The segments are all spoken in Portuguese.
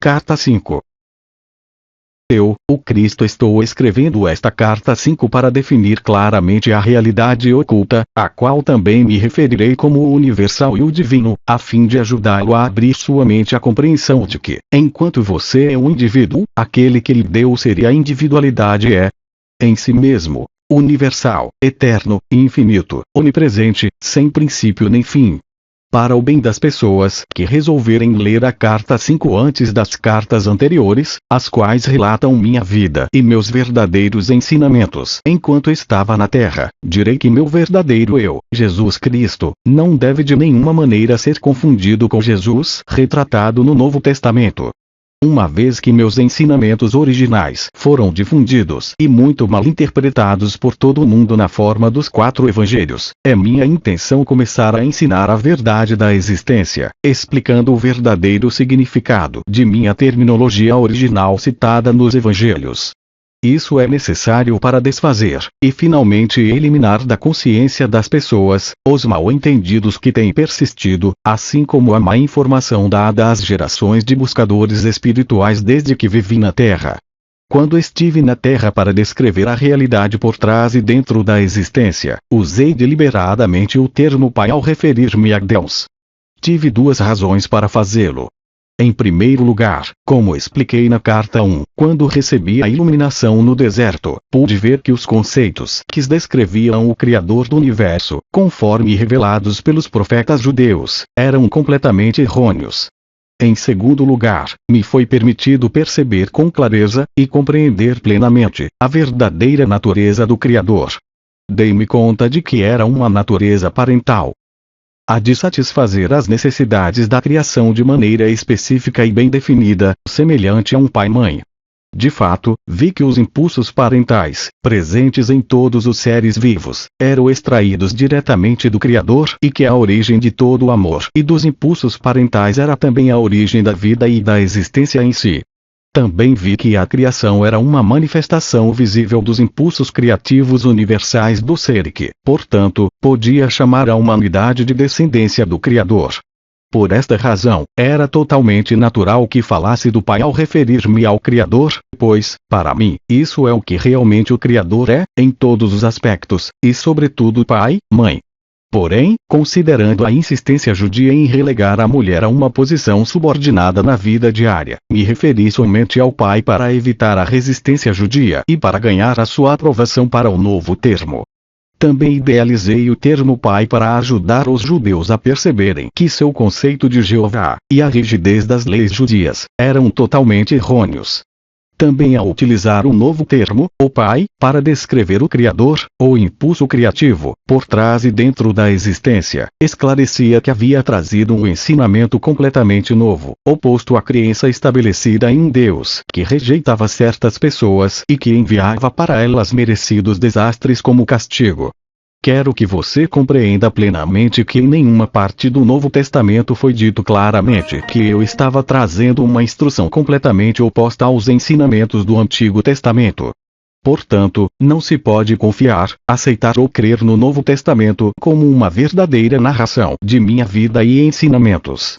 Carta 5. Eu, o Cristo, estou escrevendo esta carta 5 para definir claramente a realidade oculta, a qual também me referirei como o universal e o divino, a fim de ajudá-lo a abrir sua mente à compreensão de que, enquanto você é um indivíduo, aquele que lhe deu ser e a individualidade é, em si mesmo, universal, eterno, infinito, onipresente, sem princípio nem fim. Para o bem das pessoas que resolverem ler a carta 5 antes das cartas anteriores, as quais relatam minha vida e meus verdadeiros ensinamentos enquanto estava na Terra, direi que meu verdadeiro eu, Jesus Cristo, não deve de nenhuma maneira ser confundido com Jesus retratado no Novo Testamento. Uma vez que meus ensinamentos originais foram difundidos e muito mal interpretados por todo o mundo na forma dos 4 evangelhos, é minha intenção começar a ensinar a verdade da existência, explicando o verdadeiro significado de minha terminologia original citada nos evangelhos. Isso é necessário para desfazer, e finalmente eliminar da consciência das pessoas, os mal-entendidos que têm persistido, assim como a má informação dada às gerações de buscadores espirituais desde que vivi na Terra. Quando estive na Terra para descrever a realidade por trás e dentro da existência, usei deliberadamente o termo Pai ao referir-me a Deus. Tive 2 razões para fazê-lo. Em primeiro lugar, como expliquei na carta 1, quando recebi a iluminação no deserto, pude ver que os conceitos que descreviam o Criador do Universo, conforme revelados pelos profetas judeus, eram completamente errôneos. Em segundo lugar, me foi permitido perceber com clareza, e compreender plenamente, a verdadeira natureza do Criador. Dei-me conta de que era uma natureza parental. A de satisfazer as necessidades da criação de maneira específica e bem definida, semelhante a um pai-mãe. De fato, vi que os impulsos parentais, presentes em todos os seres vivos, eram extraídos diretamente do Criador e que a origem de todo o amor e dos impulsos parentais era também a origem da vida e da existência em si. Também vi que a criação era uma manifestação visível dos impulsos criativos universais do ser e que, portanto, podia chamar a humanidade de descendência do Criador. Por esta razão, era totalmente natural que falasse do Pai ao referir-me ao Criador, pois, para mim, isso é o que realmente o Criador é, em todos os aspectos, e sobretudo pai, mãe. Porém, considerando a insistência judia em relegar a mulher a uma posição subordinada na vida diária, me referi somente ao pai para evitar a resistência judia e para ganhar a sua aprovação para o novo termo. Também idealizei o termo pai para ajudar os judeus a perceberem que seu conceito de Jeová, e a rigidez das leis judias, eram totalmente errôneos. Também ao utilizar o novo termo, o Pai, para descrever o Criador, ou impulso criativo, por trás e dentro da existência, esclarecia que havia trazido um ensinamento completamente novo, oposto à crença estabelecida em um Deus que rejeitava certas pessoas e que enviava para elas merecidos desastres como castigo. Quero que você compreenda plenamente que em nenhuma parte do Novo Testamento foi dito claramente que eu estava trazendo uma instrução completamente oposta aos ensinamentos do Antigo Testamento. Portanto, não se pode confiar, aceitar ou crer no Novo Testamento como uma verdadeira narração de minha vida e ensinamentos.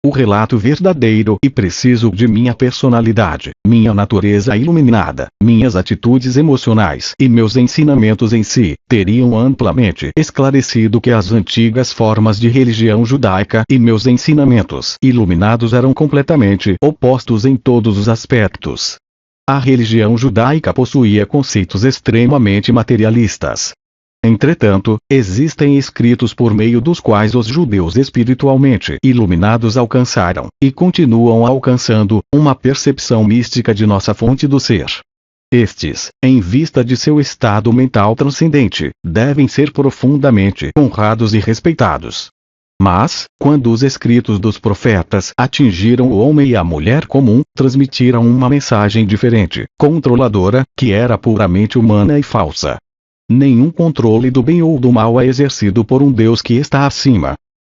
O relato verdadeiro e preciso de minha personalidade, minha natureza iluminada, minhas atitudes emocionais e meus ensinamentos em si, teriam amplamente esclarecido que as antigas formas de religião judaica e meus ensinamentos iluminados eram completamente opostos em todos os aspectos. A religião judaica possuía conceitos extremamente materialistas. Entretanto, existem escritos por meio dos quais os judeus espiritualmente iluminados alcançaram, e continuam alcançando, uma percepção mística de nossa fonte do ser. Estes, em vista de seu estado mental transcendente, devem ser profundamente honrados e respeitados. Mas, quando os escritos dos profetas atingiram o homem e a mulher comum, transmitiram uma mensagem diferente, controladora, que era puramente humana e falsa. Nenhum controle do bem ou do mal é exercido por um Deus que está acima.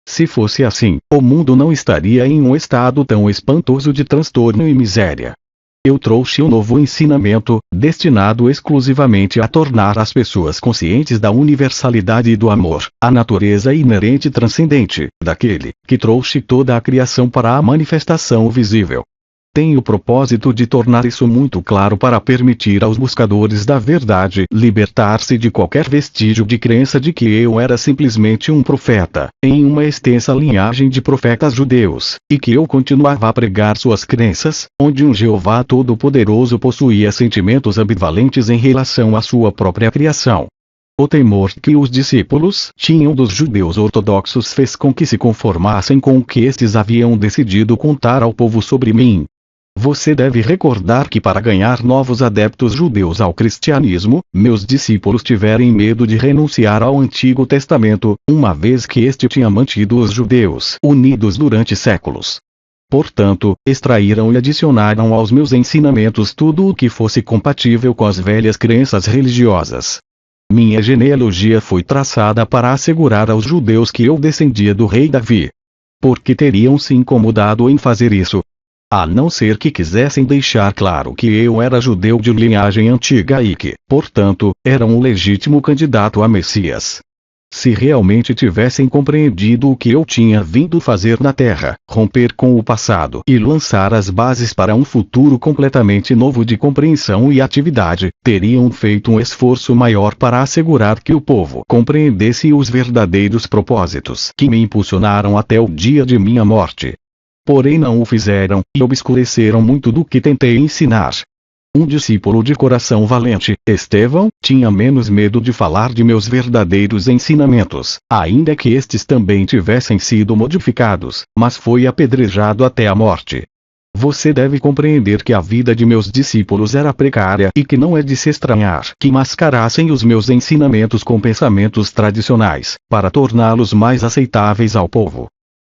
Se fosse assim, o mundo não estaria em um estado tão espantoso de transtorno e miséria. Eu trouxe um novo ensinamento, destinado exclusivamente a tornar as pessoas conscientes da universalidade e do amor, a natureza inerente e transcendente, daquele que trouxe toda a criação para a manifestação visível. Tenho o propósito de tornar isso muito claro para permitir aos buscadores da verdade libertar-se de qualquer vestígio de crença de que eu era simplesmente um profeta, em uma extensa linhagem de profetas judeus, e que eu continuava a pregar suas crenças, onde um Jeová Todo-Poderoso possuía sentimentos ambivalentes em relação à sua própria criação. O temor que os discípulos tinham dos judeus ortodoxos fez com que se conformassem com o que estes haviam decidido contar ao povo sobre mim. Você deve recordar que para ganhar novos adeptos judeus ao cristianismo, meus discípulos tiveram medo de renunciar ao Antigo Testamento, uma vez que este tinha mantido os judeus unidos durante séculos. Portanto, extraíram e adicionaram aos meus ensinamentos tudo o que fosse compatível com as velhas crenças religiosas. Minha genealogia foi traçada para assegurar aos judeus que eu descendia do rei Davi. Por que teriam se incomodado em fazer isso? A não ser que quisessem deixar claro que eu era judeu de linhagem antiga e que, portanto, era um legítimo candidato a Messias. Se realmente tivessem compreendido o que eu tinha vindo fazer na Terra, romper com o passado e lançar as bases para um futuro completamente novo de compreensão e atividade, teriam feito um esforço maior para assegurar que o povo compreendesse os verdadeiros propósitos que me impulsionaram até o dia de minha morte. Porém não o fizeram, e obscureceram muito do que tentei ensinar. Um discípulo de coração valente, Estevão, tinha menos medo de falar de meus verdadeiros ensinamentos, ainda que estes também tivessem sido modificados, mas foi apedrejado até a morte. Você deve compreender que a vida de meus discípulos era precária e que não é de se estranhar que mascarassem os meus ensinamentos com pensamentos tradicionais, para torná-los mais aceitáveis ao povo.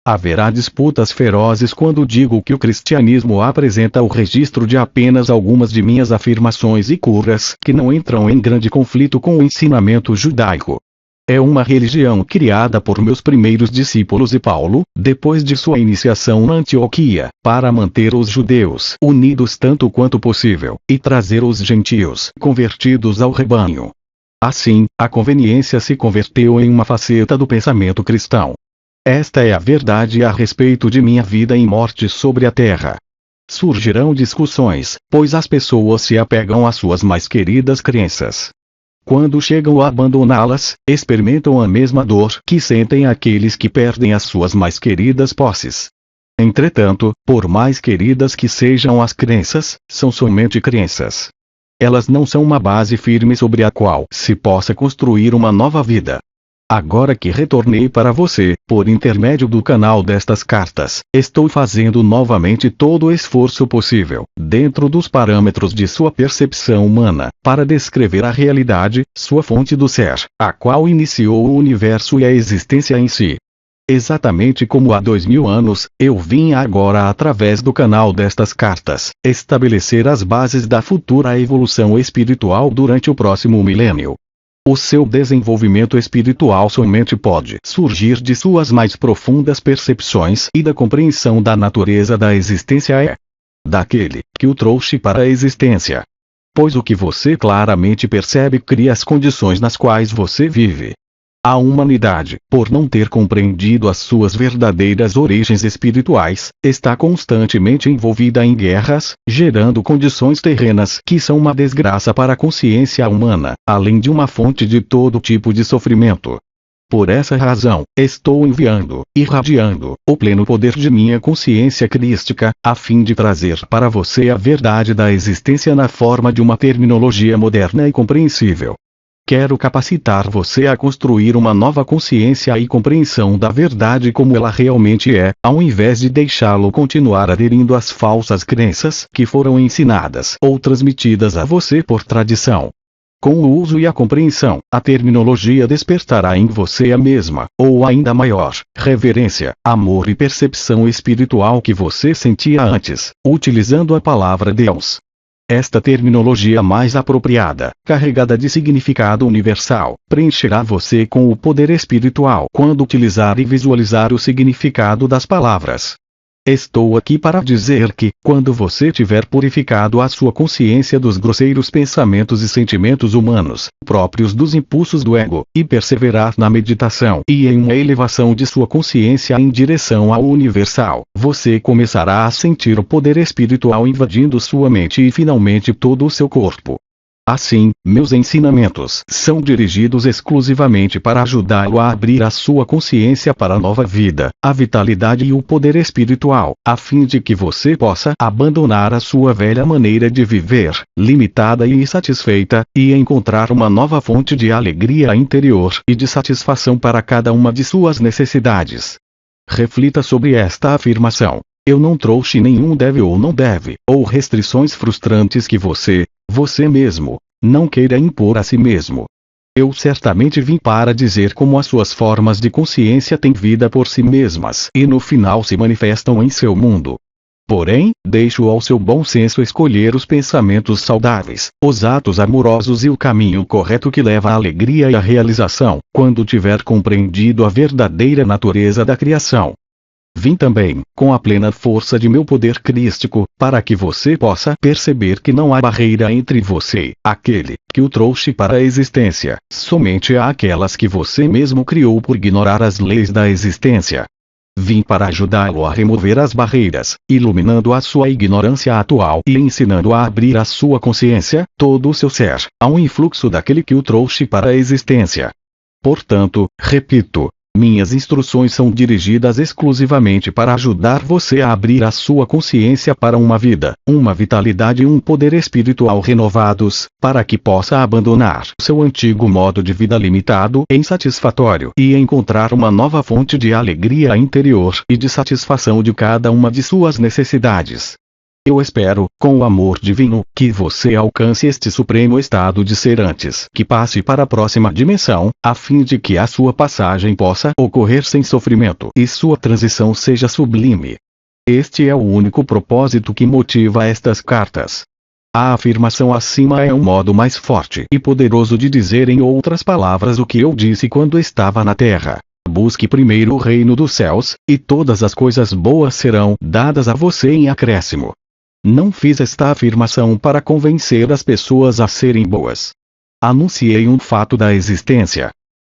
Haverá disputas ferozes quando digo que o cristianismo apresenta o registro de apenas algumas de minhas afirmações e curas que não entram em grande conflito com o ensinamento judaico. É uma religião criada por meus primeiros discípulos e Paulo, depois de sua iniciação na Antioquia, para manter os judeus unidos tanto quanto possível, e trazer os gentios convertidos ao rebanho. Assim, a conveniência se converteu em uma faceta do pensamento cristão. Esta é a verdade a respeito de minha vida e morte sobre a terra. Surgirão discussões, pois as pessoas se apegam às suas mais queridas crenças. Quando chegam a abandoná-las, experimentam a mesma dor que sentem aqueles que perdem as suas mais queridas posses. Entretanto, por mais queridas que sejam as crenças, são somente crenças. Elas não são uma base firme sobre a qual se possa construir uma nova vida. Agora que retornei para você, por intermédio do canal destas cartas, estou fazendo novamente todo o esforço possível, dentro dos parâmetros de sua percepção humana, para descrever a realidade, sua fonte do ser, a qual iniciou o universo e a existência em si. Exatamente como há 2000 anos, eu vim agora através do canal destas cartas, estabelecer as bases da futura evolução espiritual durante o próximo milênio. O seu desenvolvimento espiritual somente pode surgir de suas mais profundas percepções e da compreensão da natureza da existência daquele que o trouxe para a existência. Pois o que você claramente percebe cria as condições nas quais você vive. A humanidade, por não ter compreendido as suas verdadeiras origens espirituais, está constantemente envolvida em guerras, gerando condições terrenas que são uma desgraça para a consciência humana, além de uma fonte de todo tipo de sofrimento. Por essa razão, estou enviando, irradiando, o pleno poder de minha consciência crística, a fim de trazer para você a verdade da existência na forma de uma terminologia moderna e compreensível. Quero capacitar você a construir uma nova consciência e compreensão da verdade como ela realmente é, ao invés de deixá-lo continuar aderindo às falsas crenças que foram ensinadas ou transmitidas a você por tradição. Com o uso e a compreensão, a terminologia despertará em você a mesma, ou ainda maior, reverência, amor e percepção espiritual que você sentia antes, utilizando a palavra Deus. Esta terminologia mais apropriada, carregada de significado universal, preencherá você com o poder espiritual quando utilizar e visualizar o significado das palavras. Estou aqui para dizer que, quando você tiver purificado a sua consciência dos grosseiros pensamentos e sentimentos humanos, próprios dos impulsos do ego, e perseverar na meditação e em uma elevação de sua consciência em direção ao universal, você começará a sentir o poder espiritual invadindo sua mente e finalmente todo o seu corpo. Assim, meus ensinamentos são dirigidos exclusivamente para ajudá-lo a abrir a sua consciência para a nova vida, a vitalidade e o poder espiritual, a fim de que você possa abandonar a sua velha maneira de viver, limitada e insatisfeita, e encontrar uma nova fonte de alegria interior e de satisfação para cada uma de suas necessidades. Reflita sobre esta afirmação. Eu não trouxe nenhum deve ou não deve, ou restrições frustrantes que você mesmo, não queira impor a si mesmo. Eu certamente vim para dizer como as suas formas de consciência têm vida por si mesmas e no final se manifestam em seu mundo. Porém, deixo ao seu bom senso escolher os pensamentos saudáveis, os atos amorosos e o caminho correto que leva à alegria e à realização, quando tiver compreendido a verdadeira natureza da criação. Vim também, com a plena força de meu poder crístico, para que você possa perceber que não há barreira entre você, aquele que o trouxe para a existência, somente há aquelas que você mesmo criou por ignorar as leis da existência. Vim para ajudá-lo a remover as barreiras, iluminando a sua ignorância atual e ensinando a abrir a sua consciência, todo o seu ser, a um influxo daquele que o trouxe para a existência. Portanto, repito, minhas instruções são dirigidas exclusivamente para ajudar você a abrir a sua consciência para uma vida, uma vitalidade e um poder espiritual renovados, para que possa abandonar seu antigo modo de vida limitado e insatisfatório e encontrar uma nova fonte de alegria interior e de satisfação de cada uma de suas necessidades. Eu espero, com o amor divino, que você alcance este supremo estado de ser antes que passe para a próxima dimensão, a fim de que a sua passagem possa ocorrer sem sofrimento e sua transição seja sublime. Este é o único propósito que motiva estas cartas. A afirmação acima é um modo mais forte e poderoso de dizer em outras palavras o que eu disse quando estava na Terra. Busque primeiro o reino dos céus, e todas as coisas boas serão dadas a você em acréscimo. Não fiz esta afirmação para convencer as pessoas a serem boas. Anunciei um fato da existência.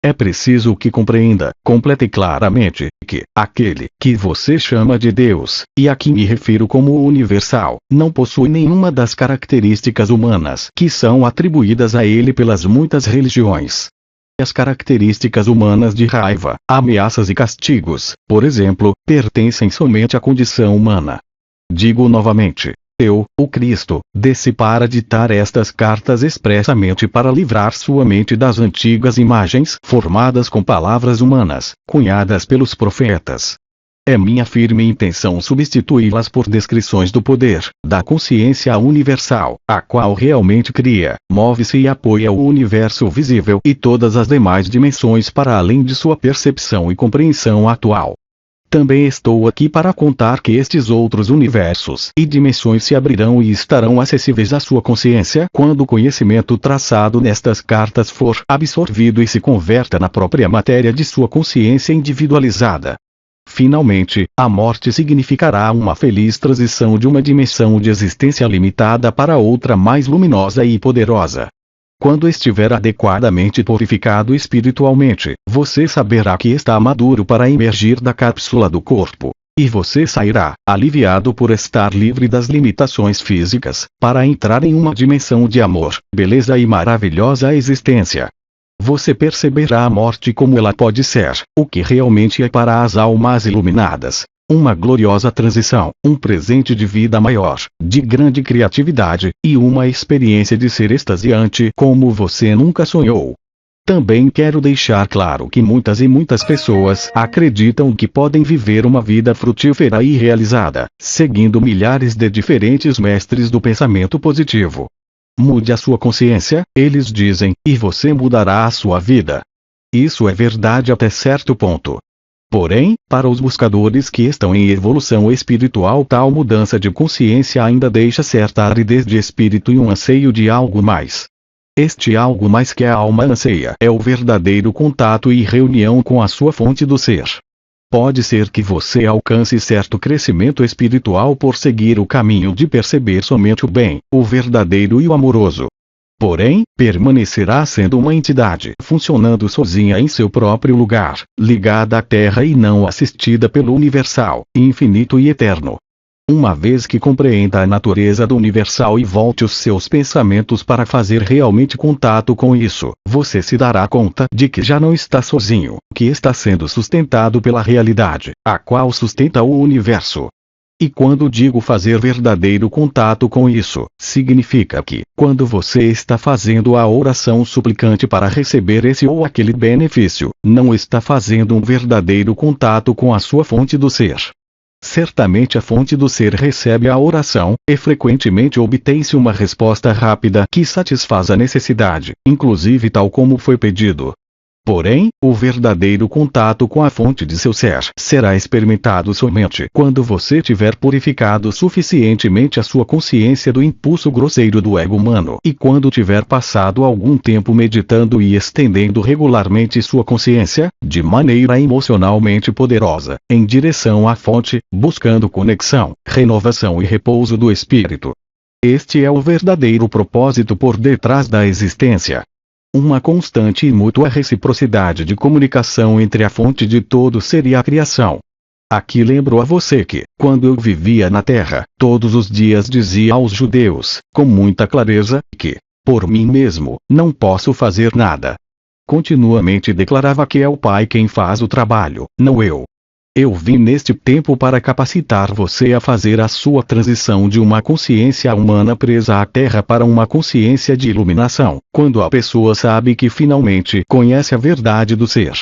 É preciso que compreenda, completa e claramente, que aquele que você chama de Deus, e a que me refiro como universal, não possui nenhuma das características humanas que são atribuídas a ele pelas muitas religiões. As características humanas de raiva, ameaças e castigos, por exemplo, pertencem somente à condição humana. Digo novamente, eu, o Cristo, desci para ditar estas cartas expressamente para livrar sua mente das antigas imagens formadas com palavras humanas, cunhadas pelos profetas. É minha firme intenção substituí-las por descrições do poder, da consciência universal, a qual realmente cria, move-se e apoia o universo visível e todas as demais dimensões para além de sua percepção e compreensão atual. Também estou aqui para contar que estes outros universos e dimensões se abrirão e estarão acessíveis à sua consciência quando o conhecimento traçado nestas cartas for absorvido e se converta na própria matéria de sua consciência individualizada. Finalmente, a morte significará uma feliz transição de uma dimensão de existência limitada para outra mais luminosa e poderosa. Quando estiver adequadamente purificado espiritualmente, você saberá que está maduro para emergir da cápsula do corpo. E você sairá, aliviado por estar livre das limitações físicas, para entrar em uma dimensão de amor, beleza e maravilhosa existência. Você perceberá a morte como ela pode ser, o que realmente é para as almas iluminadas. Uma gloriosa transição, um presente de vida maior, de grande criatividade, e uma experiência de ser extasiante como você nunca sonhou. Também quero deixar claro que muitas e muitas pessoas acreditam que podem viver uma vida frutífera e realizada, seguindo milhares de diferentes mestres do pensamento positivo. Mude a sua consciência, eles dizem, e você mudará a sua vida. Isso é verdade até certo ponto. Porém, para os buscadores que estão em evolução espiritual, tal mudança de consciência ainda deixa certa aridez de espírito e um anseio de algo mais. Este algo mais que a alma anseia é o verdadeiro contato e reunião com a sua fonte do ser. Pode ser que você alcance certo crescimento espiritual por seguir o caminho de perceber somente o bem, o verdadeiro e o amoroso. Porém, permanecerá sendo uma entidade funcionando sozinha em seu próprio lugar, ligada à Terra e não assistida pelo Universal, infinito e eterno. Uma vez que compreenda a natureza do Universal e volte os seus pensamentos para fazer realmente contato com isso, você se dará conta de que já não está sozinho, que está sendo sustentado pela realidade, a qual sustenta o Universo. E quando digo fazer verdadeiro contato com isso, significa que, quando você está fazendo a oração suplicante para receber esse ou aquele benefício, não está fazendo um verdadeiro contato com a sua fonte do ser. Certamente a fonte do ser recebe a oração, e frequentemente obtém-se uma resposta rápida que satisfaz a necessidade, inclusive tal como foi pedido. Porém, o verdadeiro contato com a fonte de seu ser será experimentado somente quando você tiver purificado suficientemente a sua consciência do impulso grosseiro do ego humano e quando tiver passado algum tempo meditando e estendendo regularmente sua consciência, de maneira emocionalmente poderosa, em direção à fonte, buscando conexão, renovação e repouso do espírito. Este é o verdadeiro propósito por detrás da existência. Uma constante e mútua reciprocidade de comunicação entre a fonte de todo ser e a criação. Aqui lembro a você que, quando eu vivia na Terra, todos os dias dizia aos judeus, com muita clareza, que, por mim mesmo, não posso fazer nada. Continuamente declarava que é o Pai quem faz o trabalho, não eu. Eu vim neste tempo para capacitar você a fazer a sua transição de uma consciência humana presa à Terra para uma consciência de iluminação, quando a pessoa sabe que finalmente conhece a verdade do ser.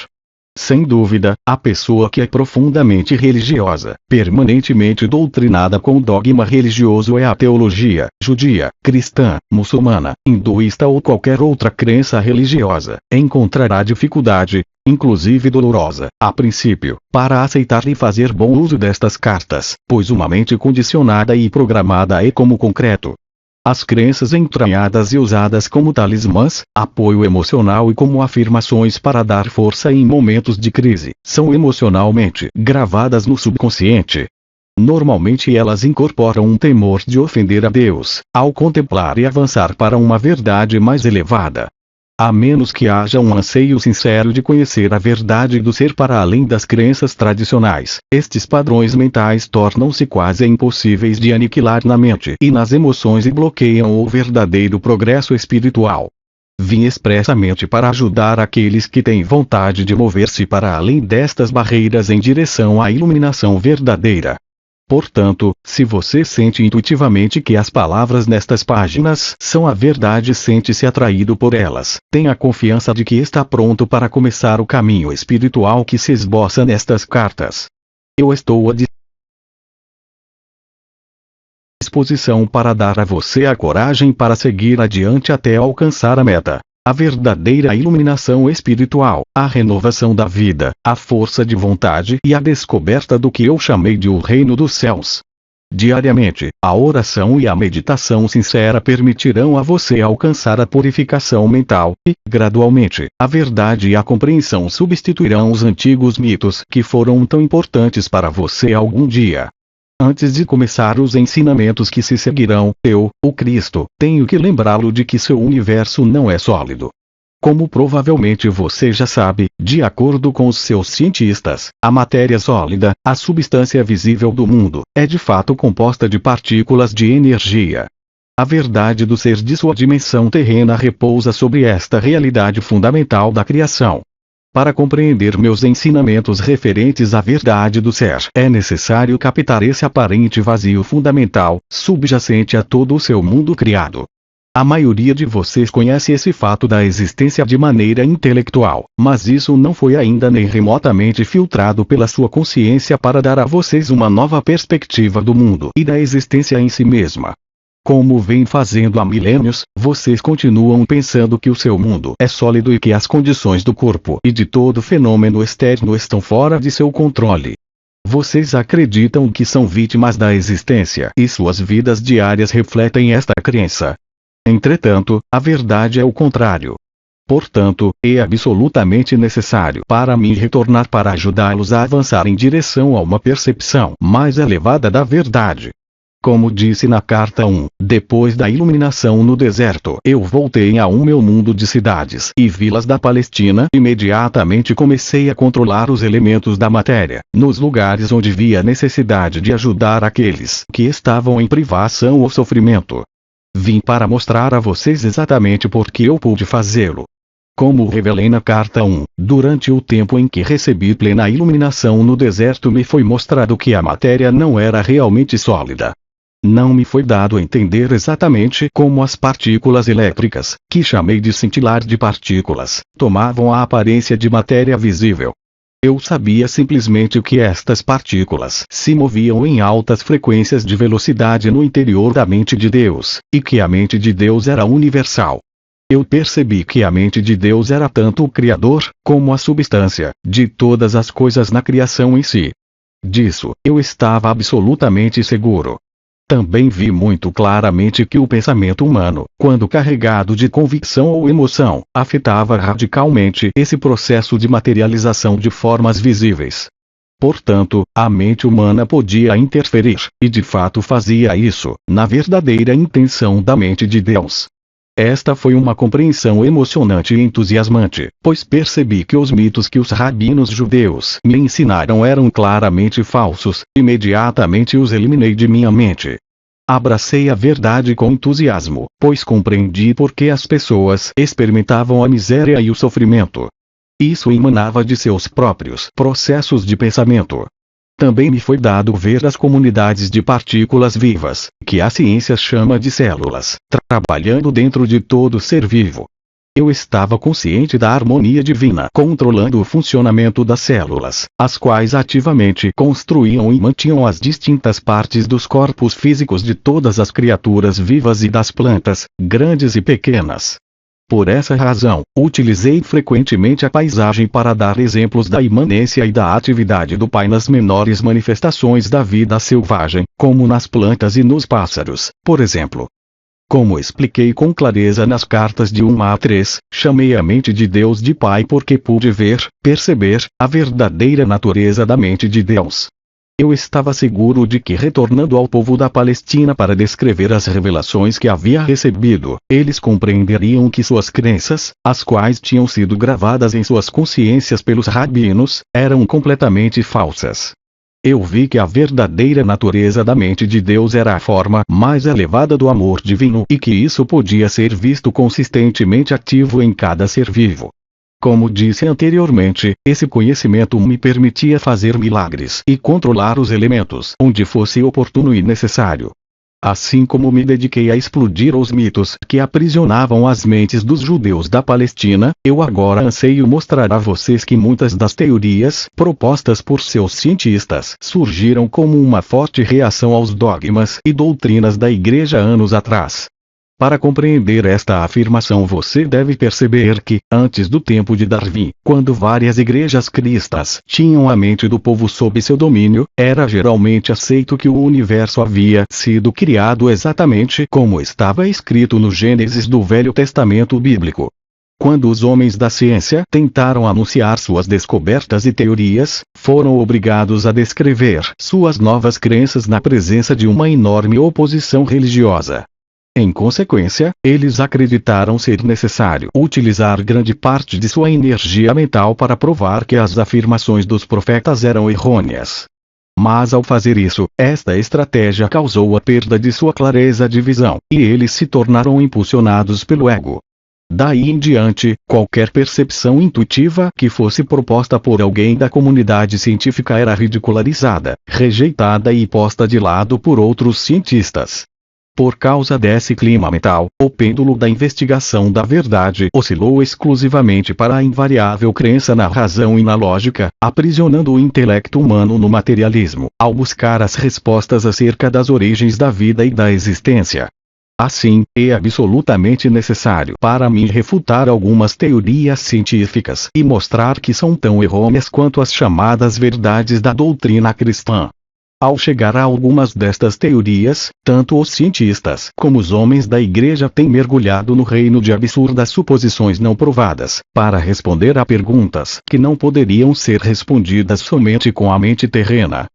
Sem dúvida, a pessoa que é profundamente religiosa, permanentemente doutrinada com o dogma religioso é a teologia, judia, cristã, muçulmana, hinduísta ou qualquer outra crença religiosa, encontrará dificuldade, inclusive dolorosa, a princípio, para aceitar e fazer bom uso destas cartas, pois uma mente condicionada e programada é como concreto. As crenças entranhadas e usadas como talismãs, apoio emocional e como afirmações para dar força em momentos de crise, são emocionalmente gravadas no subconsciente. Normalmente elas incorporam um temor de ofender a Deus, ao contemplar e avançar para uma verdade mais elevada. A menos que haja um anseio sincero de conhecer a verdade do ser para além das crenças tradicionais, estes padrões mentais tornam-se quase impossíveis de aniquilar na mente e nas emoções e bloqueiam o verdadeiro progresso espiritual. Vim expressamente para ajudar aqueles que têm vontade de mover-se para além destas barreiras em direção à iluminação verdadeira. Portanto, se você sente intuitivamente que as palavras nestas páginas são a verdade e sente-se atraído por elas, tenha confiança de que está pronto para começar o caminho espiritual que se esboça nestas cartas. Eu estou à disposição para dar a você a coragem para seguir adiante até alcançar a meta. A verdadeira iluminação espiritual, a renovação da vida, a força de vontade e a descoberta do que eu chamei de o reino dos céus. Diariamente, a oração e a meditação sincera permitirão a você alcançar a purificação mental, e, gradualmente, a verdade e a compreensão substituirão os antigos mitos que foram tão importantes para você algum dia. Antes de começar os ensinamentos que se seguirão, eu, o Cristo, tenho que lembrá-lo de que seu universo não é sólido. Como provavelmente você já sabe, de acordo com os seus cientistas, a matéria sólida, a substância visível do mundo, é de fato composta de partículas de energia. A verdade do ser de sua dimensão terrena repousa sobre esta realidade fundamental da criação. Para compreender meus ensinamentos referentes à verdade do ser, é necessário captar esse aparente vazio fundamental, subjacente a todo o seu mundo criado. A maioria de vocês conhece esse fato da existência de maneira intelectual, mas isso não foi ainda nem remotamente filtrado pela sua consciência para dar a vocês uma nova perspectiva do mundo e da existência em si mesma. Como vem fazendo há milênios, vocês continuam pensando que o seu mundo é sólido e que as condições do corpo e de todo fenômeno externo estão fora de seu controle. Vocês acreditam que são vítimas da existência e suas vidas diárias refletem esta crença. Entretanto, a verdade é o contrário. Portanto, é absolutamente necessário para mim retornar para ajudá-los a avançar em direção a uma percepção mais elevada da verdade. Como disse na carta 1, depois da iluminação no deserto, eu voltei a meu mundo de cidades e vilas da Palestina. Imediatamente comecei a controlar os elementos da matéria, nos lugares onde via necessidade de ajudar aqueles que estavam em privação ou sofrimento. Vim para mostrar a vocês exatamente por que eu pude fazê-lo. Como revelei na carta 1, durante o tempo em que recebi plena iluminação no deserto me foi mostrado que a matéria não era realmente sólida. Não me foi dado entender exatamente como as partículas elétricas, que chamei de cintilar de partículas, tomavam a aparência de matéria visível. Eu sabia simplesmente que estas partículas se moviam em altas frequências de velocidade no interior da mente de Deus, e que a mente de Deus era universal. Eu percebi que a mente de Deus era tanto o Criador, como a substância, de todas as coisas na criação em si. Disso, eu estava absolutamente seguro. Também vi muito claramente que o pensamento humano, quando carregado de convicção ou emoção, afetava radicalmente esse processo de materialização de formas visíveis. Portanto, a mente humana podia interferir, e de fato fazia isso, na verdadeira intenção da mente de Deus. Esta foi uma compreensão emocionante e entusiasmante, pois percebi que os mitos que os rabinos judeus me ensinaram eram claramente falsos. Imediatamente os eliminei de minha mente. Abracei a verdade com entusiasmo, pois compreendi por que as pessoas experimentavam a miséria e o sofrimento. Isso emanava de seus próprios processos de pensamento. Também me foi dado ver as comunidades de partículas vivas, que a ciência chama de células, trabalhando dentro de todo ser vivo. Eu estava consciente da harmonia divina controlando o funcionamento das células, as quais ativamente construíam e mantinham as distintas partes dos corpos físicos de todas as criaturas vivas e das plantas, grandes e pequenas. Por essa razão, utilizei frequentemente a paisagem para dar exemplos da imanência e da atividade do Pai nas menores manifestações da vida selvagem, como nas plantas e nos pássaros, por exemplo. Como expliquei com clareza nas cartas de 1 a 3, chamei a mente de Deus de Pai porque pude ver, perceber, a verdadeira natureza da mente de Deus. Eu estava seguro de que retornando ao povo da Palestina para descrever as revelações que havia recebido, eles compreenderiam que suas crenças, as quais tinham sido gravadas em suas consciências pelos rabinos, eram completamente falsas. Eu vi que a verdadeira natureza da mente de Deus era a forma mais elevada do amor divino e que isso podia ser visto consistentemente ativo em cada ser vivo. Como disse anteriormente, esse conhecimento me permitia fazer milagres e controlar os elementos onde fosse oportuno e necessário. Assim como me dediquei a explodir os mitos que aprisionavam as mentes dos judeus da Palestina, eu agora anseio mostrar a vocês que muitas das teorias propostas por seus cientistas surgiram como uma forte reação aos dogmas e doutrinas da Igreja anos atrás. Para compreender esta afirmação você deve perceber que, antes do tempo de Darwin, quando várias igrejas cristãs tinham a mente do povo sob seu domínio, era geralmente aceito que o universo havia sido criado exatamente como estava escrito no Gênesis do Velho Testamento bíblico. Quando os homens da ciência tentaram anunciar suas descobertas e teorias, foram obrigados a descrever suas novas crenças na presença de uma enorme oposição religiosa. Em consequência, eles acreditaram ser necessário utilizar grande parte de sua energia mental para provar que as afirmações dos profetas eram errôneas. Mas ao fazer isso, esta estratégia causou a perda de sua clareza de visão, e eles se tornaram impulsionados pelo ego. Daí em diante, qualquer percepção intuitiva que fosse proposta por alguém da comunidade científica era ridicularizada, rejeitada e posta de lado por outros cientistas. Por causa desse clima mental, o pêndulo da investigação da verdade oscilou exclusivamente para a invariável crença na razão e na lógica, aprisionando o intelecto humano no materialismo, ao buscar as respostas acerca das origens da vida e da existência. Assim, é absolutamente necessário para mim refutar algumas teorias científicas e mostrar que são tão errôneas quanto as chamadas verdades da doutrina cristã. Ao chegar a algumas destas teorias, tanto os cientistas como os homens da igreja têm mergulhado no reino de absurdas suposições não provadas, para responder a perguntas que não poderiam ser respondidas somente com a mente terrena.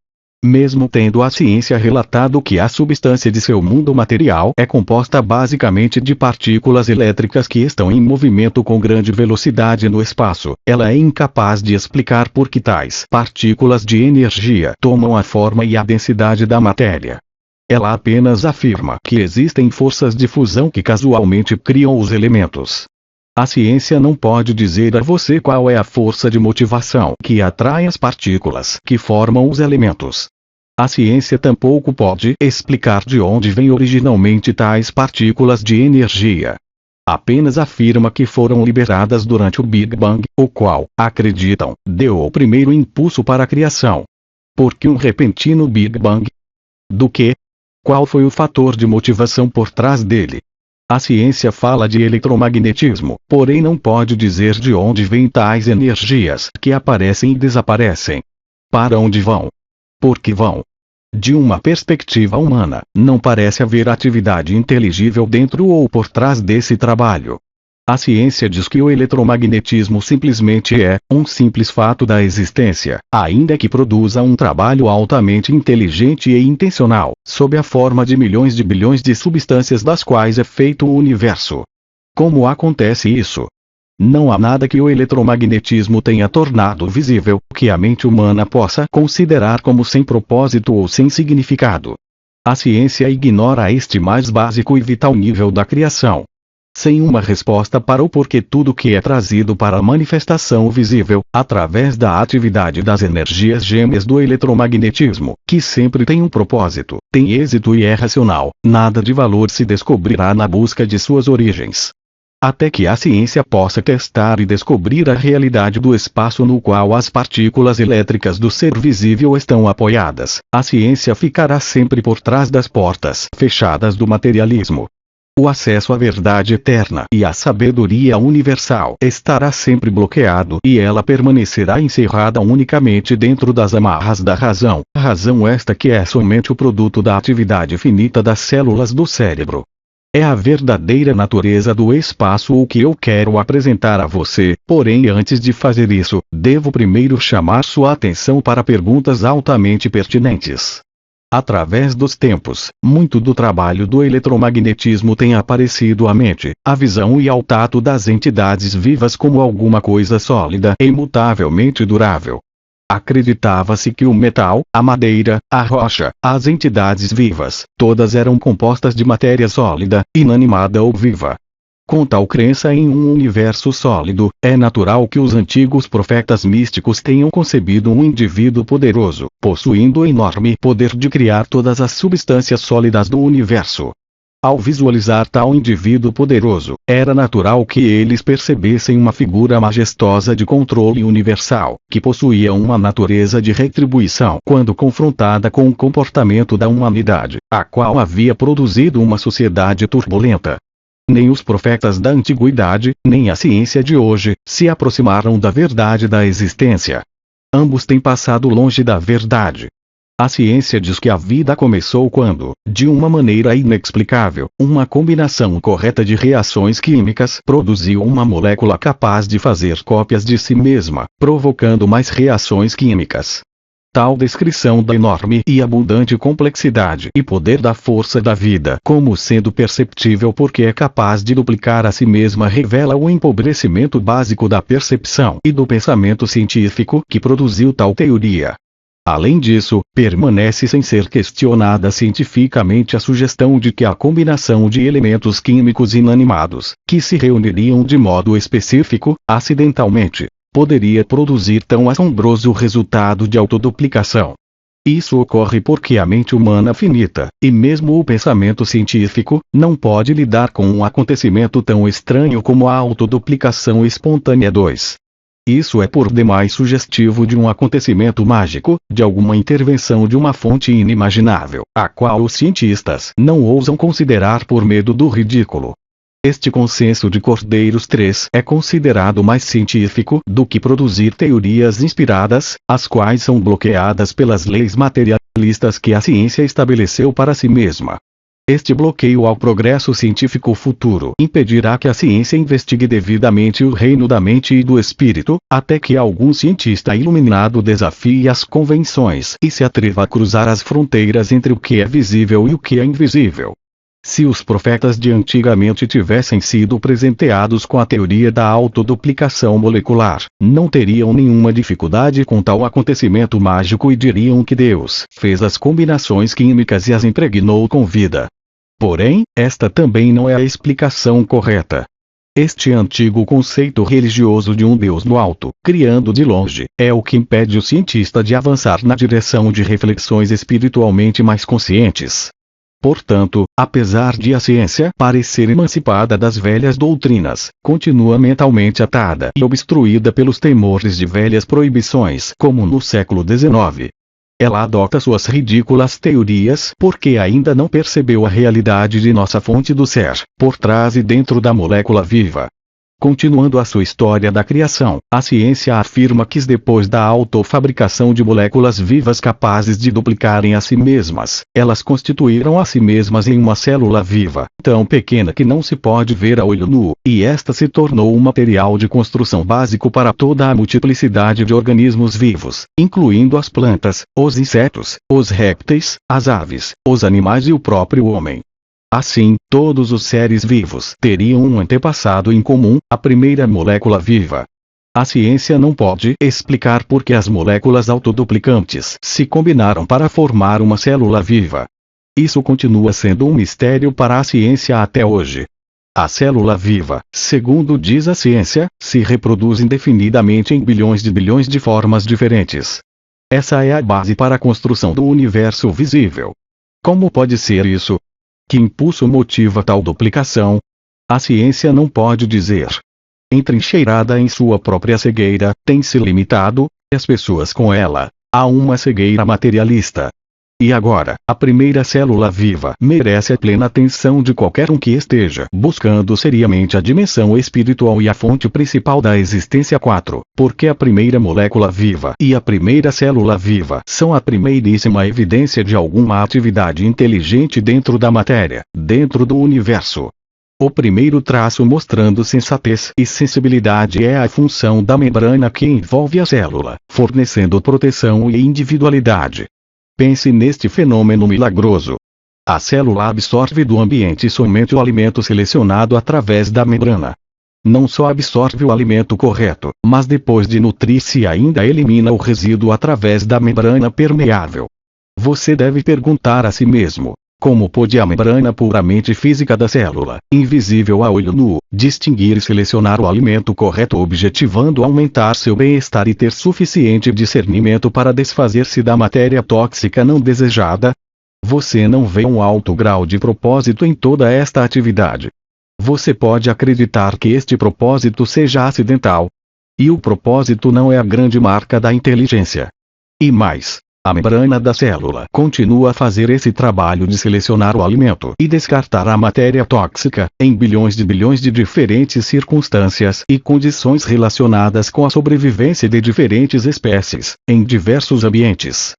Mesmo tendo a ciência relatado que a substância de seu mundo material é composta basicamente de partículas elétricas que estão em movimento com grande velocidade no espaço, ela é incapaz de explicar por que tais partículas de energia tomam a forma e a densidade da matéria. Ela apenas afirma que existem forças de fusão que casualmente criam os elementos. A ciência não pode dizer a você qual é a força de motivação que atrai as partículas que formam os elementos. A ciência tampouco pode explicar de onde vêm originalmente tais partículas de energia. Apenas afirma que foram liberadas durante o Big Bang, o qual, acreditam, deu o primeiro impulso para a criação. Por que um repentino Big Bang? Do que? Qual foi o fator de motivação por trás dele? A ciência fala de eletromagnetismo, porém não pode dizer de onde vêm tais energias que aparecem e desaparecem. Para onde vão? Por que vão? De uma perspectiva humana, não parece haver atividade inteligível dentro ou por trás desse trabalho. A ciência diz que o eletromagnetismo simplesmente é um simples fato da existência, ainda que produza um trabalho altamente inteligente e intencional, sob a forma de milhões de bilhões de substâncias das quais é feito o universo. Como acontece isso? Não há nada que o eletromagnetismo tenha tornado visível, que a mente humana possa considerar como sem propósito ou sem significado. A ciência ignora este mais básico e vital nível da criação. Sem uma resposta para o porquê tudo que é trazido para a manifestação visível, através da atividade das energias gêmeas do eletromagnetismo, que sempre tem um propósito, tem êxito e é racional, nada de valor se descobrirá na busca de suas origens. Até que a ciência possa testar e descobrir a realidade do espaço no qual as partículas elétricas do ser visível estão apoiadas, a ciência ficará sempre por trás das portas fechadas do materialismo. O acesso à verdade eterna e à sabedoria universal estará sempre bloqueado e ela permanecerá encerrada unicamente dentro das amarras da razão, razão esta que é somente o produto da atividade finita das células do cérebro. É a verdadeira natureza do espaço o que eu quero apresentar a você, porém antes de fazer isso, devo primeiro chamar sua atenção para perguntas altamente pertinentes. Através dos tempos, muito do trabalho do eletromagnetismo tem aparecido à mente, à visão e ao tato das entidades vivas como alguma coisa sólida e imutavelmente durável. Acreditava-se que o metal, a madeira, a rocha, as entidades vivas, todas eram compostas de matéria sólida, inanimada ou viva. Com tal crença em um universo sólido, é natural que os antigos profetas místicos tenham concebido um indivíduo poderoso, possuindo enorme poder de criar todas as substâncias sólidas do universo. Ao visualizar tal indivíduo poderoso, era natural que eles percebessem uma figura majestosa de controle universal, que possuía uma natureza de retribuição quando confrontada com o comportamento da humanidade, a qual havia produzido uma sociedade turbulenta. Nem os profetas da antiguidade, nem a ciência de hoje, se aproximaram da verdade da existência. Ambos têm passado longe da verdade. A ciência diz que a vida começou quando, de uma maneira inexplicável, uma combinação correta de reações químicas produziu uma molécula capaz de fazer cópias de si mesma, provocando mais reações químicas. Tal descrição da enorme e abundante complexidade e poder da força da vida como sendo perceptível porque é capaz de duplicar a si mesma revela o empobrecimento básico da percepção e do pensamento científico que produziu tal teoria. Além disso, permanece sem ser questionada cientificamente a sugestão de que a combinação de elementos químicos inanimados, que se reuniriam de modo específico, acidentalmente, poderia produzir tão assombroso resultado de autoduplicação. Isso ocorre porque a mente humana finita, e mesmo o pensamento científico, não pode lidar com um acontecimento tão estranho como a autoduplicação espontânea. 2. Isso é por demais sugestivo de um acontecimento mágico, de alguma intervenção de uma fonte inimaginável, a qual os cientistas não ousam considerar por medo do ridículo. Este consenso de Cordeiros 3 é considerado mais científico do que produzir teorias inspiradas, as quais são bloqueadas pelas leis materialistas. listas que a ciência estabeleceu para si mesma. Este bloqueio ao progresso científico futuro impedirá que a ciência investigue devidamente o reino da mente e do espírito, até que algum cientista iluminado desafie as convenções e se atreva a cruzar as fronteiras entre o que é visível e o que é invisível. Se os profetas de antigamente tivessem sido presenteados com a teoria da autoduplicação molecular, não teriam nenhuma dificuldade com tal acontecimento mágico e diriam que Deus fez as combinações químicas e as impregnou com vida. Porém, esta também não é a explicação correta. Este antigo conceito religioso de um Deus no alto, criando de longe, é o que impede o cientista de avançar na direção de reflexões espiritualmente mais conscientes. Portanto, apesar de a ciência parecer emancipada das velhas doutrinas, continua mentalmente atada e obstruída pelos temores de velhas proibições, como no século XIX. Ela adota suas ridículas teorias porque ainda não percebeu a realidade de nossa fonte do ser, por trás e dentro da molécula viva. Continuando a sua história da criação, a ciência afirma que depois da autofabricação de moléculas vivas capazes de duplicarem a si mesmas, elas constituíram a si mesmas em uma célula viva, tão pequena que não se pode ver a olho nu, e esta se tornou um material de construção básico para toda a multiplicidade de organismos vivos, incluindo as plantas, os insetos, os répteis, as aves, os animais e o próprio homem. Assim, todos os seres vivos teriam um antepassado em comum, a primeira molécula viva. A ciência não pode explicar por que as moléculas autoduplicantes se combinaram para formar uma célula viva. Isso continua sendo um mistério para a ciência até hoje. A célula viva, segundo diz a ciência, se reproduz indefinidamente em bilhões de formas diferentes. Essa é a base para a construção do universo visível. Como pode ser isso? Que impulso motiva tal duplicação? A ciência não pode dizer. Entrincheirada em sua própria cegueira, tem se limitado, e as pessoas com ela, a uma cegueira materialista. E agora, a primeira célula viva merece a plena atenção de qualquer um que esteja buscando seriamente a dimensão espiritual e a fonte principal da existência 4, porque a primeira molécula viva e a primeira célula viva são a primeiríssima evidência de alguma atividade inteligente dentro da matéria, dentro do universo. O primeiro traço mostrando sensatez e sensibilidade é a função da membrana que envolve a célula, fornecendo proteção e individualidade. Pense neste fenômeno milagroso. A célula absorve do ambiente somente o alimento selecionado através da membrana. Não só absorve o alimento correto, mas depois de nutrir-se ainda elimina o resíduo através da membrana permeável. Você deve perguntar a si mesmo: como pode a membrana puramente física da célula, invisível a olho nu, distinguir e selecionar o alimento correto, objetivando aumentar seu bem-estar e ter suficiente discernimento para desfazer-se da matéria tóxica não desejada? Você não vê um alto grau de propósito em toda esta atividade. Você pode acreditar que este propósito seja acidental. E o propósito não é a grande marca da inteligência. E mais, a membrana da célula continua a fazer esse trabalho de selecionar o alimento e descartar a matéria tóxica, em bilhões de diferentes circunstâncias e condições relacionadas com a sobrevivência de diferentes espécies, em diversos ambientes.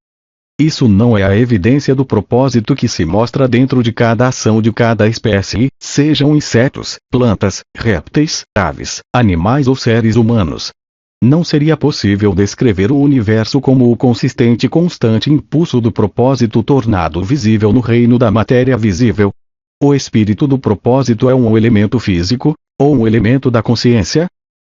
Isso não é a evidência do propósito que se mostra dentro de cada ação de cada espécie, sejam insetos, plantas, répteis, aves, animais ou seres humanos. Não seria possível descrever o universo como o consistente e constante impulso do propósito tornado visível no reino da matéria visível. O espírito do propósito é um elemento físico, ou um elemento da consciência?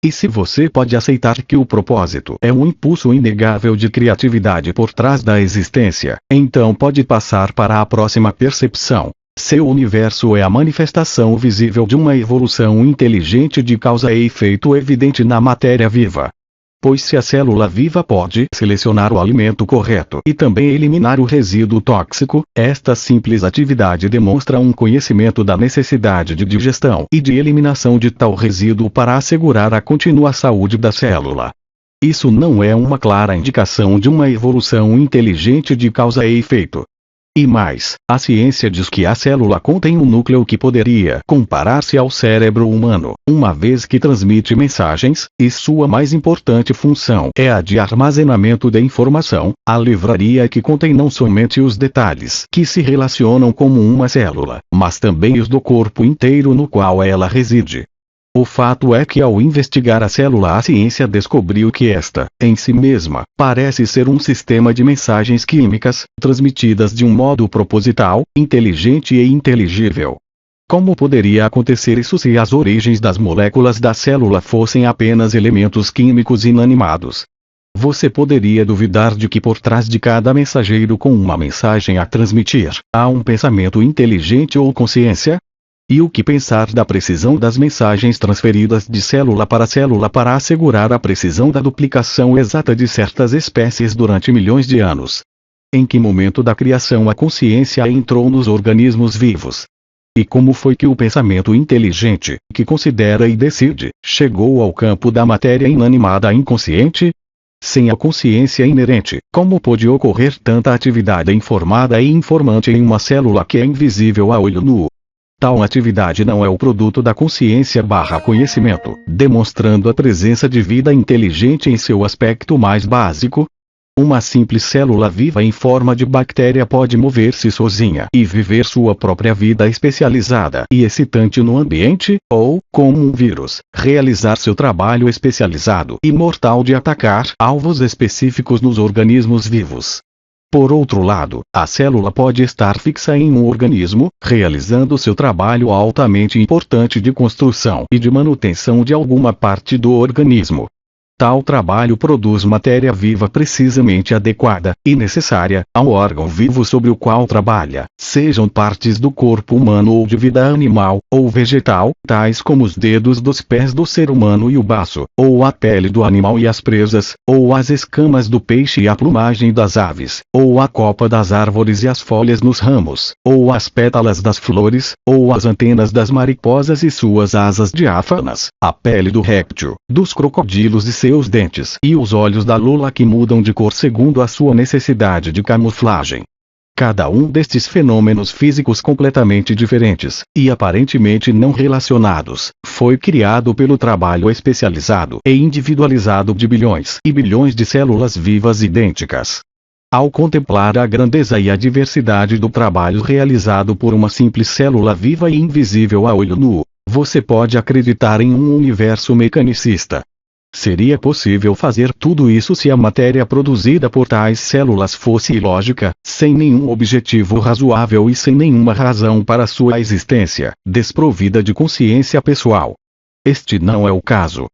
E se você pode aceitar que o propósito é um impulso inegável de criatividade por trás da existência, então pode passar para a próxima percepção. Seu universo é a manifestação visível de uma evolução inteligente de causa e efeito evidente na matéria viva. Pois se a célula viva pode selecionar o alimento correto e também eliminar o resíduo tóxico, esta simples atividade demonstra um conhecimento da necessidade de digestão e de eliminação de tal resíduo para assegurar a contínua saúde da célula. Isso não é uma clara indicação de uma evolução inteligente de causa e efeito. E mais, a ciência diz que a célula contém um núcleo que poderia comparar-se ao cérebro humano, uma vez que transmite mensagens, e sua mais importante função é a de armazenamento de informação, a livraria que contém não somente os detalhes que se relacionam como uma célula, mas também os do corpo inteiro no qual ela reside. O fato é que ao investigar a célula a ciência descobriu que esta, em si mesma, parece ser um sistema de mensagens químicas, transmitidas de um modo proposital, inteligente e inteligível. Como poderia acontecer isso se as origens das moléculas da célula fossem apenas elementos químicos inanimados? Você poderia duvidar de que por trás de cada mensageiro com uma mensagem a transmitir, há um pensamento inteligente ou consciência? E o que pensar da precisão das mensagens transferidas de célula para assegurar a precisão da duplicação exata de certas espécies durante milhões de anos? Em que momento da criação a consciência entrou nos organismos vivos? E como foi que o pensamento inteligente, que considera e decide, chegou ao campo da matéria inanimada inconsciente? Sem a consciência inerente, como pôde ocorrer tanta atividade informada e informante em uma célula que é invisível a olho nu? Tal atividade não é o produto da consciência/conhecimento, demonstrando a presença de vida inteligente em seu aspecto mais básico. Uma simples célula viva em forma de bactéria pode mover-se sozinha e viver sua própria vida especializada e excitante no ambiente, ou, como um vírus, realizar seu trabalho especializado e mortal de atacar alvos específicos nos organismos vivos. Por outro lado, a célula pode estar fixa em um organismo, realizando seu trabalho altamente importante de construção e de manutenção de alguma parte do organismo. Tal trabalho produz matéria viva precisamente adequada e necessária ao órgão vivo sobre o qual trabalha, sejam partes do corpo humano ou de vida animal ou vegetal, tais como os dedos dos pés do ser humano e o baço, ou a pele do animal e as presas, ou as escamas do peixe e a plumagem das aves, ou a copa das árvores e as folhas nos ramos, ou as pétalas das flores, ou as antenas das mariposas e suas asas diáfanas, a pele do réptil, dos crocodilos e seus dentes e os olhos da lula que mudam de cor segundo a sua necessidade de camuflagem. Cada um destes fenômenos físicos completamente diferentes, e aparentemente não relacionados, foi criado pelo trabalho especializado e individualizado de bilhões e bilhões de células vivas idênticas. Ao contemplar a grandeza e a diversidade do trabalho realizado por uma simples célula viva e invisível a olho nu, você pode acreditar em um universo mecanicista. Seria possível fazer tudo isso se a matéria produzida por tais células fosse ilógica, sem nenhum objetivo razoável e sem nenhuma razão para sua existência, desprovida de consciência pessoal. Este não é o caso.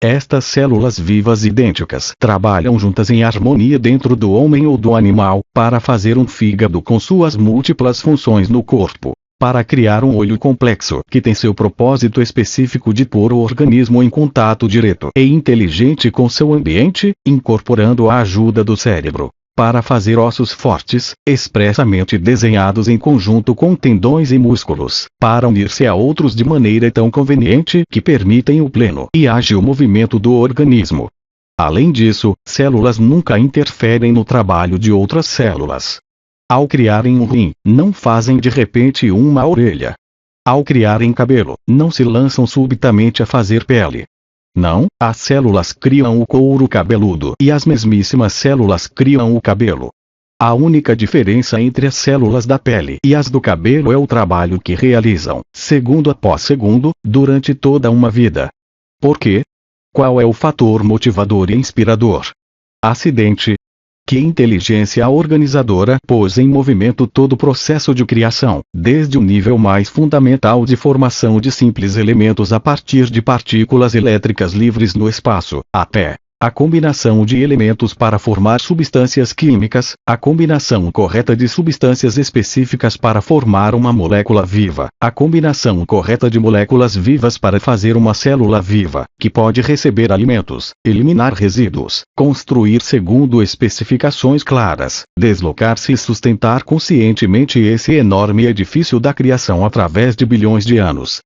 Estas células vivas idênticas trabalham juntas em harmonia dentro do homem ou do animal, para fazer um fígado com suas múltiplas funções no corpo. Para criar um olho complexo que tem seu propósito específico de pôr o organismo em contato direto e inteligente com seu ambiente, incorporando a ajuda do cérebro. Para fazer ossos fortes, expressamente desenhados em conjunto com tendões e músculos, para unir-se a outros de maneira tão conveniente que permitem o pleno e ágil movimento do organismo. Além disso, células nunca interferem no trabalho de outras células. Ao criarem um rim, não fazem de repente uma orelha. Ao criarem cabelo, não se lançam subitamente a fazer pele. Não, as células criam o couro cabeludo e as mesmíssimas células criam o cabelo. A única diferença entre as células da pele e as do cabelo é o trabalho que realizam, segundo após segundo, durante toda uma vida. Por quê? Qual é o fator motivador e inspirador? Acidente. Que inteligência organizadora pôs em movimento todo o processo de criação, desde o nível mais fundamental de formação de simples elementos a partir de partículas elétricas livres no espaço, até a combinação de elementos para formar substâncias químicas, a combinação correta de substâncias específicas para formar uma molécula viva, a combinação correta de moléculas vivas para fazer uma célula viva, que pode receber alimentos, eliminar resíduos, construir segundo especificações claras, deslocar-se e sustentar conscientemente esse enorme edifício da criação através de bilhões de anos.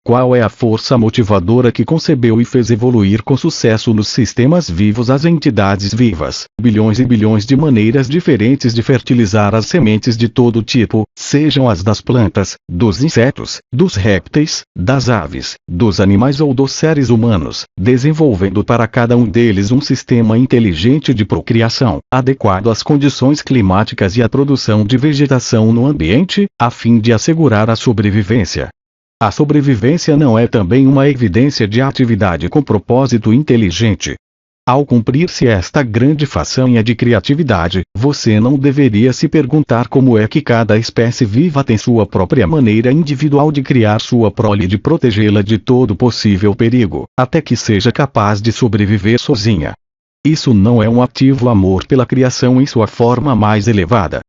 Qual é a força motivadora que concebeu e fez evoluir com sucesso nos sistemas vivos as entidades vivas? Bilhões e bilhões de maneiras diferentes de fertilizar as sementes de todo tipo, sejam as das plantas, dos insetos, dos répteis, das aves, dos animais ou dos seres humanos, desenvolvendo para cada um deles um sistema inteligente de procriação, adequado às condições climáticas e à produção de vegetação no ambiente, a fim de assegurar a sobrevivência. A sobrevivência não é também uma evidência de atividade com propósito inteligente? Ao cumprir-se esta grande façanha de criatividade, você não deveria se perguntar como é que cada espécie viva tem sua própria maneira individual de criar sua prole e de protegê-la de todo possível perigo, até que seja capaz de sobreviver sozinha. Isso não é um ativo amor pela criação em sua forma mais elevada.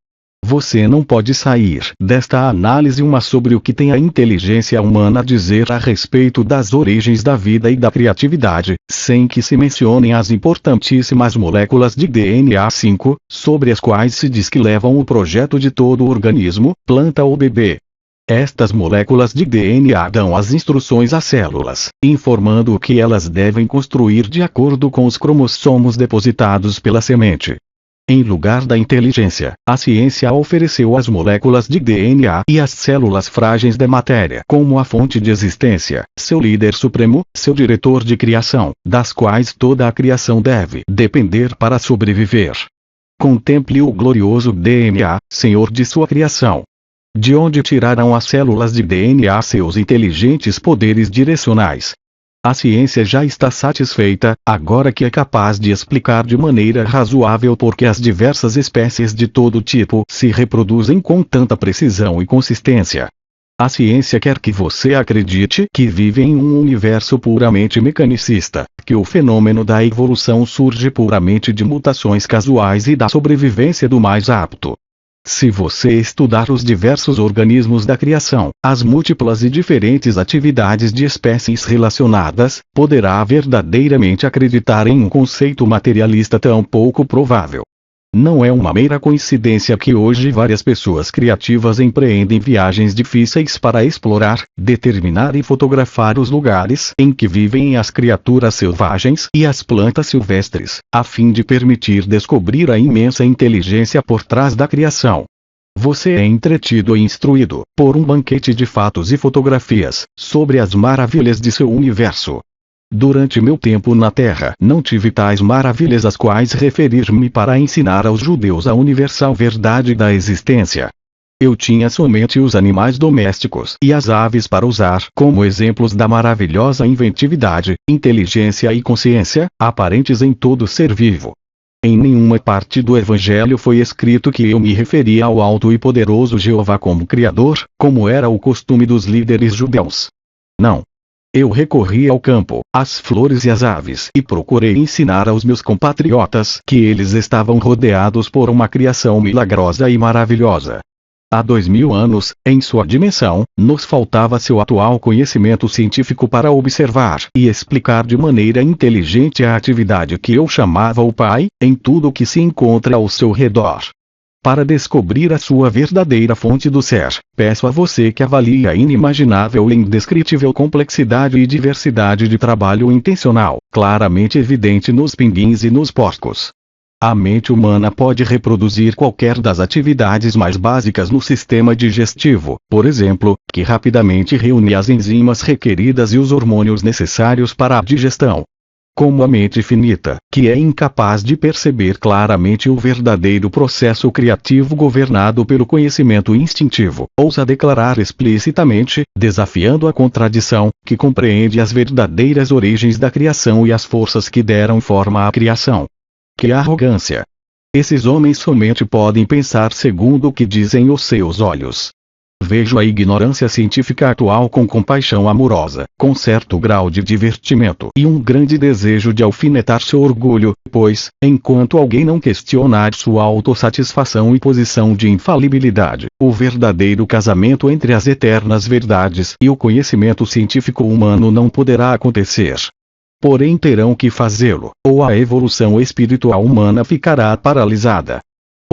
Você não pode sair desta análise uma sobre o que tem a inteligência humana a dizer a respeito das origens da vida e da criatividade, sem que se mencionem as importantíssimas moléculas de DNA 5, sobre as quais se diz que levam o projeto de todo o organismo, planta ou bebê. Estas moléculas de DNA dão as instruções às células, informando o que elas devem construir de acordo com os cromossomos depositados pela semente. Em lugar da inteligência, a ciência ofereceu as moléculas de DNA e as células frágeis da matéria como a fonte de existência, seu líder supremo, seu diretor de criação, das quais toda a criação deve depender para sobreviver. Contemple o glorioso DNA, Senhor de sua criação. De onde tirarão as células de DNA seus inteligentes poderes direcionais? A ciência já está satisfeita, agora que é capaz de explicar de maneira razoável por que as diversas espécies de todo tipo se reproduzem com tanta precisão e consistência. A ciência quer que você acredite que vive em um universo puramente mecanicista, que o fenômeno da evolução surge puramente de mutações casuais e da sobrevivência do mais apto. Se você estudar os diversos organismos da criação, as múltiplas e diferentes atividades de espécies relacionadas, poderá verdadeiramente acreditar em um conceito materialista tão pouco provável. Não é uma mera coincidência que hoje várias pessoas criativas empreendem viagens difíceis para explorar, determinar e fotografar os lugares em que vivem as criaturas selvagens e as plantas silvestres, a fim de permitir descobrir a imensa inteligência por trás da criação. Você é entretido e instruído, por um banquete de fatos e fotografias, sobre as maravilhas de seu universo. Durante meu tempo na Terra não tive tais maravilhas às quais referir-me para ensinar aos judeus a universal verdade da existência. Eu tinha somente os animais domésticos e as aves para usar como exemplos da maravilhosa inventividade, inteligência e consciência, aparentes em todo ser vivo. Em nenhuma parte do Evangelho foi escrito que eu me referia ao alto e poderoso Jeová como Criador, como era o costume dos líderes judeus. Não. Eu recorri ao campo, às flores e às aves e procurei ensinar aos meus compatriotas que eles estavam rodeados por uma criação milagrosa e maravilhosa. Há 2000 anos, em sua dimensão, nos faltava seu atual conhecimento científico para observar e explicar de maneira inteligente a atividade que eu chamava o Pai, em tudo o que se encontra ao seu redor. Para descobrir a sua verdadeira fonte do ser, peço a você que avalie a inimaginável e indescritível complexidade e diversidade de trabalho intencional, claramente evidente nos pinguins e nos porcos. A mente humana pode reproduzir qualquer das atividades mais básicas no sistema digestivo, por exemplo, que rapidamente reúne as enzimas requeridas e os hormônios necessários para a digestão. Como a mente finita, que é incapaz de perceber claramente o verdadeiro processo criativo governado pelo conhecimento instintivo, ousa declarar explicitamente, desafiando a contradição, que compreende as verdadeiras origens da criação e as forças que deram forma à criação. Que arrogância! Esses homens somente podem pensar segundo o que dizem os seus olhos. Vejo a ignorância científica atual com compaixão amorosa, com certo grau de divertimento e um grande desejo de alfinetar seu orgulho, pois, enquanto alguém não questionar sua autossatisfação e posição de infalibilidade, o verdadeiro casamento entre as eternas verdades e o conhecimento científico humano não poderá acontecer. Porém terão que fazê-lo, ou a evolução espiritual humana ficará paralisada.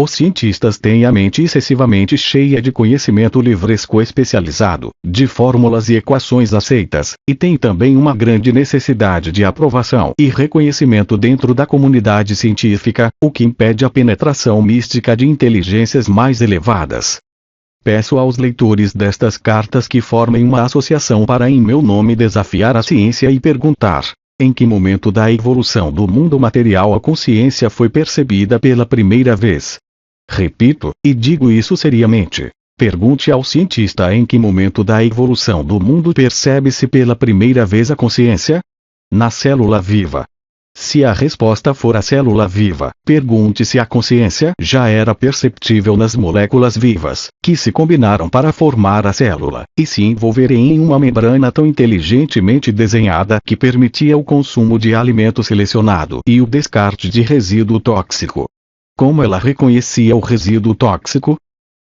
Os cientistas têm a mente excessivamente cheia de conhecimento livresco especializado, de fórmulas e equações aceitas, e têm também uma grande necessidade de aprovação e reconhecimento dentro da comunidade científica, o que impede a penetração mística de inteligências mais elevadas. Peço aos leitores destas cartas que formem uma associação para em meu nome desafiar a ciência e perguntar: em que momento da evolução do mundo material a consciência foi percebida pela primeira vez? Repito, e digo isso seriamente. Pergunte ao cientista em que momento da evolução do mundo percebe-se pela primeira vez a consciência? Na célula viva. Se a resposta for a célula viva, pergunte se a consciência já era perceptível nas moléculas vivas, que se combinaram para formar a célula, e se envolverem em uma membrana tão inteligentemente desenhada que permitia o consumo de alimento selecionado e o descarte de resíduo tóxico. Como ela reconhecia o resíduo tóxico?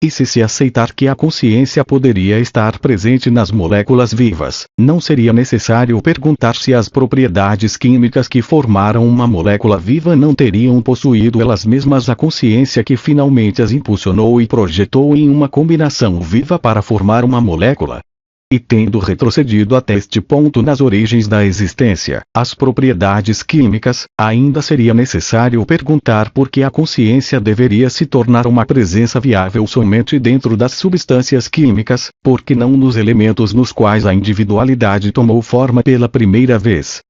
E se aceitar que a consciência poderia estar presente nas moléculas vivas, não seria necessário perguntar se as propriedades químicas que formaram uma molécula viva não teriam possuído elas mesmas a consciência que finalmente as impulsionou e projetou em uma combinação viva para formar uma molécula. E tendo retrocedido até este ponto nas origens da existência, as propriedades químicas, ainda seria necessário perguntar por que a consciência deveria se tornar uma presença viável somente dentro das substâncias químicas, porque não nos elementos nos quais a individualidade tomou forma pela primeira vez.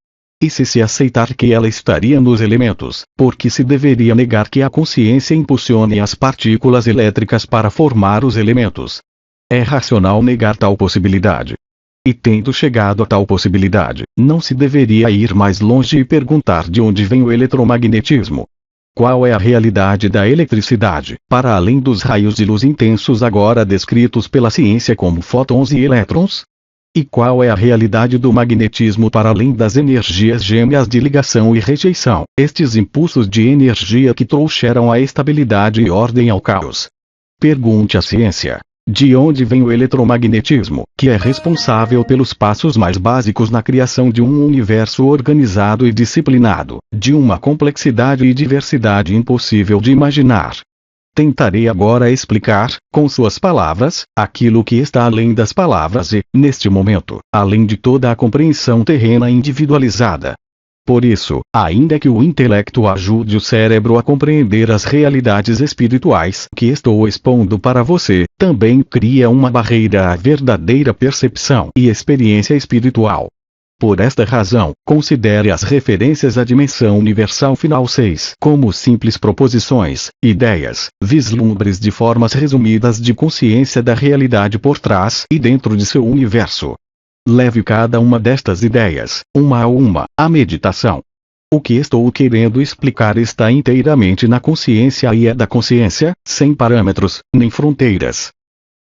E se aceitar que ela estaria nos elementos, por que se deveria negar que a consciência impulsione as partículas elétricas para formar os elementos? É racional negar tal possibilidade. E tendo chegado a tal possibilidade, não se deveria ir mais longe e perguntar de onde vem o eletromagnetismo. Qual é a realidade da eletricidade, para além dos raios de luz intensos agora descritos pela ciência como fótons e elétrons? E qual é a realidade do magnetismo para além das energias gêmeas de ligação e rejeição, estes impulsos de energia que trouxeram a estabilidade e ordem ao caos? Pergunte à ciência. De onde vem o eletromagnetismo, que é responsável pelos passos mais básicos na criação de um universo organizado e disciplinado, de uma complexidade e diversidade impossível de imaginar? Tentarei agora explicar, com suas palavras, aquilo que está além das palavras e, neste momento, além de toda a compreensão terrena individualizada. Por isso, ainda que o intelecto ajude o cérebro a compreender as realidades espirituais que estou expondo para você, também cria uma barreira à verdadeira percepção e experiência espiritual. Por esta razão, considere as referências à dimensão universal final 6 como simples proposições, ideias, vislumbres de formas resumidas de consciência da realidade por trás e dentro de seu universo. Leve cada uma destas ideias, uma a uma, à meditação. O que estou querendo explicar está inteiramente na consciência e é da consciência, sem parâmetros, nem fronteiras.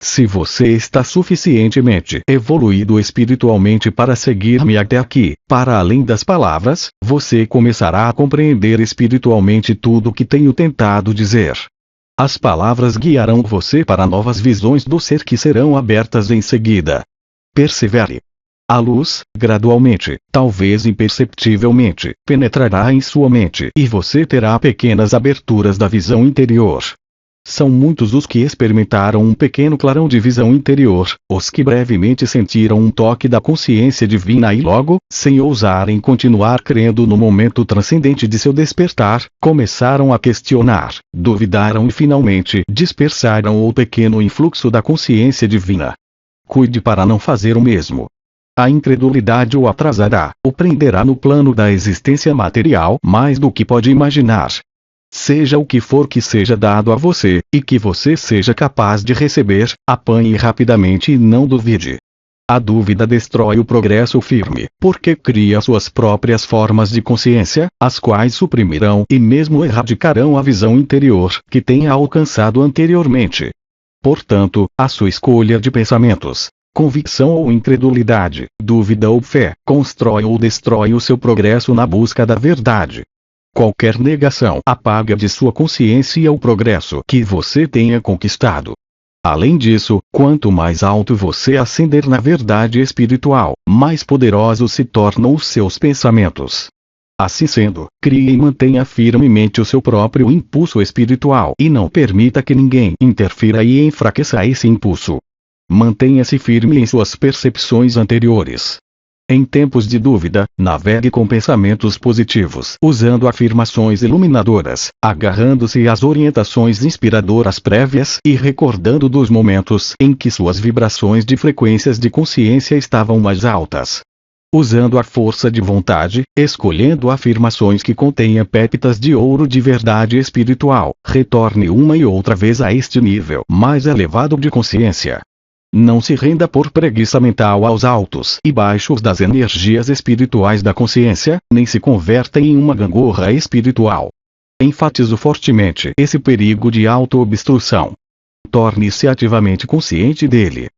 Se você está suficientemente evoluído espiritualmente para seguir-me até aqui, para além das palavras, você começará a compreender espiritualmente tudo o que tenho tentado dizer. As palavras guiarão você para novas visões do ser que serão abertas em seguida. Persevere. A luz, gradualmente, talvez imperceptivelmente, penetrará em sua mente e você terá pequenas aberturas da visão interior. São muitos os que experimentaram um pequeno clarão de visão interior, os que brevemente sentiram um toque da consciência divina e logo, sem ousarem continuar crendo no momento transcendente de seu despertar, começaram a questionar, duvidaram e finalmente dispersaram o pequeno influxo da consciência divina. Cuide para não fazer o mesmo. A incredulidade o atrasará, o prenderá no plano da existência material mais do que pode imaginar. Seja o que for que seja dado a você, e que você seja capaz de receber, apanhe rapidamente e não duvide. A dúvida destrói o progresso firme, porque cria suas próprias formas de consciência, as quais suprimirão e mesmo erradicarão a visão interior que tenha alcançado anteriormente. Portanto, a sua escolha de pensamentos, convicção ou incredulidade, dúvida ou fé, constrói ou destrói o seu progresso na busca da verdade. Qualquer negação apaga de sua consciência o progresso que você tenha conquistado. Além disso, quanto mais alto você ascender na verdade espiritual, mais poderosos se tornam os seus pensamentos. Assim sendo, crie e mantenha firmemente o seu próprio impulso espiritual e não permita que ninguém interfira e enfraqueça esse impulso. Mantenha-se firme em suas percepções anteriores. Em tempos de dúvida, navegue com pensamentos positivos, usando afirmações iluminadoras, agarrando-se às orientações inspiradoras prévias e recordando dos momentos em que suas vibrações de frequências de consciência estavam mais altas. Usando a força de vontade, escolhendo afirmações que contenham pépitas de ouro de verdade espiritual, retorne uma e outra vez a este nível mais elevado de consciência. Não se renda por preguiça mental aos altos e baixos das energias espirituais da consciência, nem se converta em uma gangorra espiritual. Enfatizo fortemente esse perigo de auto-obstrução. Torne-se ativamente consciente dele.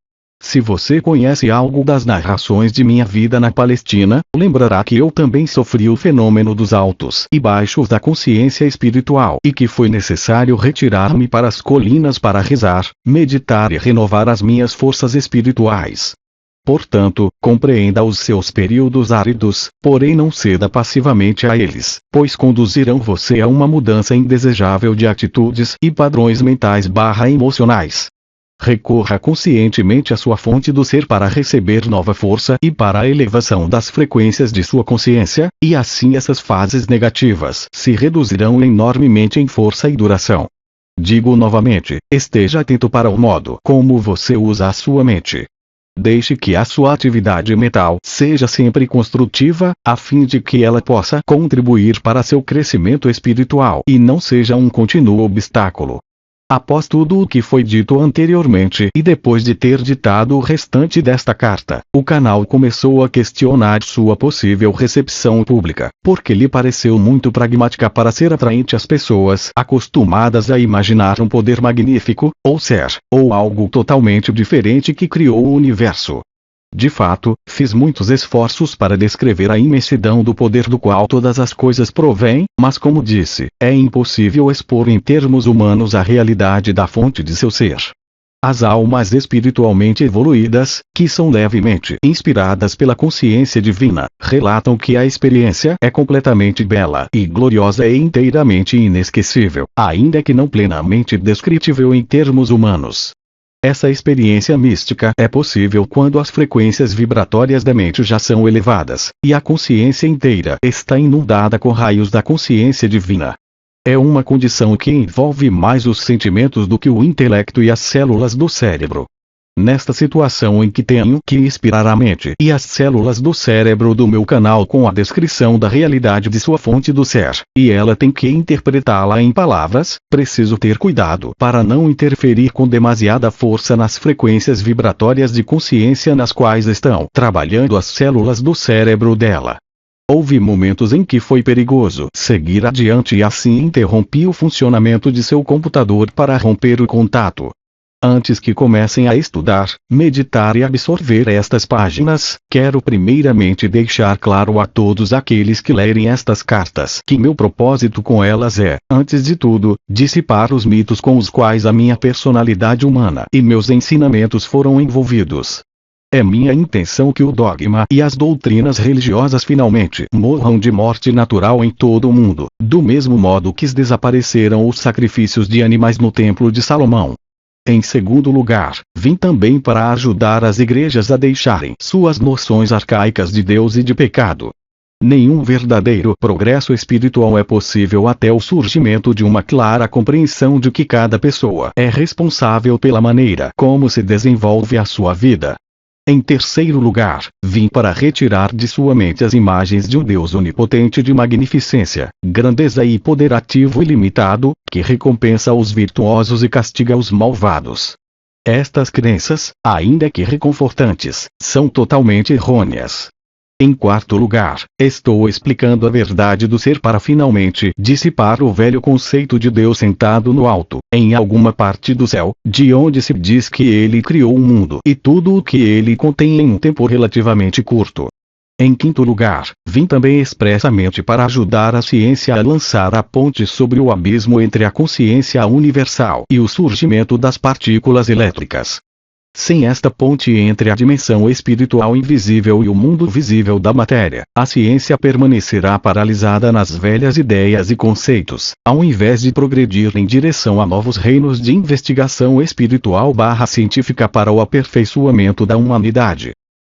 Se você conhece algo das narrações de minha vida na Palestina, lembrará que eu também sofri o fenômeno dos altos e baixos da consciência espiritual e que foi necessário retirar-me para as colinas para rezar, meditar e renovar as minhas forças espirituais. Portanto, compreenda os seus períodos áridos, porém não ceda passivamente a eles, pois conduzirão você a uma mudança indesejável de atitudes e padrões mentais/emocionais. Recorra conscientemente à sua fonte do ser para receber nova força e para a elevação das frequências de sua consciência, e assim essas fases negativas se reduzirão enormemente em força e duração. Digo novamente, esteja atento para o modo como você usa a sua mente. Deixe que a sua atividade mental seja sempre construtiva, a fim de que ela possa contribuir para seu crescimento espiritual e não seja um contínuo obstáculo. Após tudo o que foi dito anteriormente e depois de ter ditado o restante desta carta, o canal começou a questionar sua possível recepção pública, porque lhe pareceu muito pragmática para ser atraente às pessoas acostumadas a imaginar um poder magnífico, ou ser, ou algo totalmente diferente que criou o universo. De fato, fiz muitos esforços para descrever a imensidão do poder do qual todas as coisas provêm, mas como disse, é impossível expor em termos humanos a realidade da fonte de seu ser. As almas espiritualmente evoluídas, que são levemente inspiradas pela consciência divina, relatam que a experiência é completamente bela e gloriosa e inteiramente inesquecível, ainda que não plenamente descritível em termos humanos. Essa experiência mística é possível quando as frequências vibratórias da mente já são elevadas, e a consciência inteira está inundada com raios da consciência divina. É uma condição que envolve mais os sentimentos do que o intelecto e as células do cérebro. Nesta situação em que tenho que inspirar a mente e as células do cérebro do meu canal com a descrição da realidade de sua fonte do ser, e ela tem que interpretá-la em palavras, preciso ter cuidado para não interferir com demasiada força nas frequências vibratórias de consciência nas quais estão trabalhando as células do cérebro dela. Houve momentos em que foi perigoso seguir adiante e assim interrompi o funcionamento de seu computador para romper o contato. Antes que comecem a estudar, meditar e absorver estas páginas, quero primeiramente deixar claro a todos aqueles que lerem estas cartas que meu propósito com elas é, antes de tudo, dissipar os mitos com os quais a minha personalidade humana e meus ensinamentos foram envolvidos. É minha intenção que o dogma e as doutrinas religiosas finalmente morram de morte natural em todo o mundo, do mesmo modo que desapareceram os sacrifícios de animais no Templo de Salomão. Em segundo lugar, vim também para ajudar as igrejas a deixarem suas noções arcaicas de Deus e de pecado. Nenhum verdadeiro progresso espiritual é possível até o surgimento de uma clara compreensão de que cada pessoa é responsável pela maneira como se desenvolve a sua vida. Em terceiro lugar, vim para retirar de sua mente as imagens de um Deus onipotente de magnificência, grandeza e poder ativo ilimitado, que recompensa os virtuosos e castiga os malvados. Estas crenças, ainda que reconfortantes, são totalmente errôneas. Em quarto lugar, estou explicando a verdade do ser para finalmente dissipar o velho conceito de Deus sentado no alto, em alguma parte do céu, de onde se diz que ele criou o mundo e tudo o que ele contém em um tempo relativamente curto. Em quinto lugar, vim também expressamente para ajudar a ciência a lançar a ponte sobre o abismo entre a consciência universal e o surgimento das partículas elétricas. Sem esta ponte entre a dimensão espiritual invisível e o mundo visível da matéria, a ciência permanecerá paralisada nas velhas ideias e conceitos, ao invés de progredir em direção a novos reinos de investigação espiritual/científica para o aperfeiçoamento da humanidade.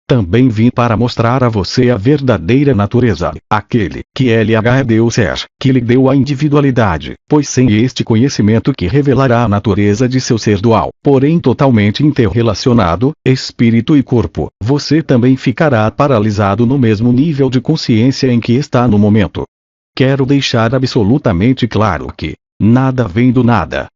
Também vim para mostrar a você a verdadeira natureza, aquele que LH Deus ser, que lhe deu a individualidade, pois sem este conhecimento que revelará a natureza de seu ser dual, porém totalmente interrelacionado, espírito e corpo, você também ficará paralisado no mesmo nível de consciência em que está no momento. Quero deixar absolutamente claro que nada vem do nada.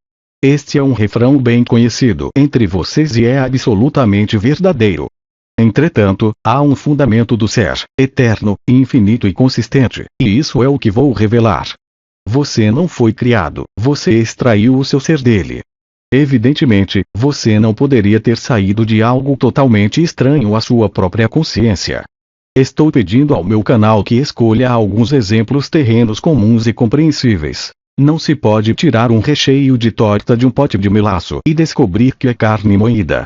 Este é um refrão bem conhecido entre vocês e é absolutamente verdadeiro. Entretanto, há um fundamento do ser, eterno, infinito e consistente, e isso é o que vou revelar. Você não foi criado, você extraiu o seu ser dele. Evidentemente, você não poderia ter saído de algo totalmente estranho à sua própria consciência. Estou pedindo ao meu canal que escolha alguns exemplos terrenos comuns e compreensíveis. Não se pode tirar um recheio de torta de um pote de melaço e descobrir que é carne moída.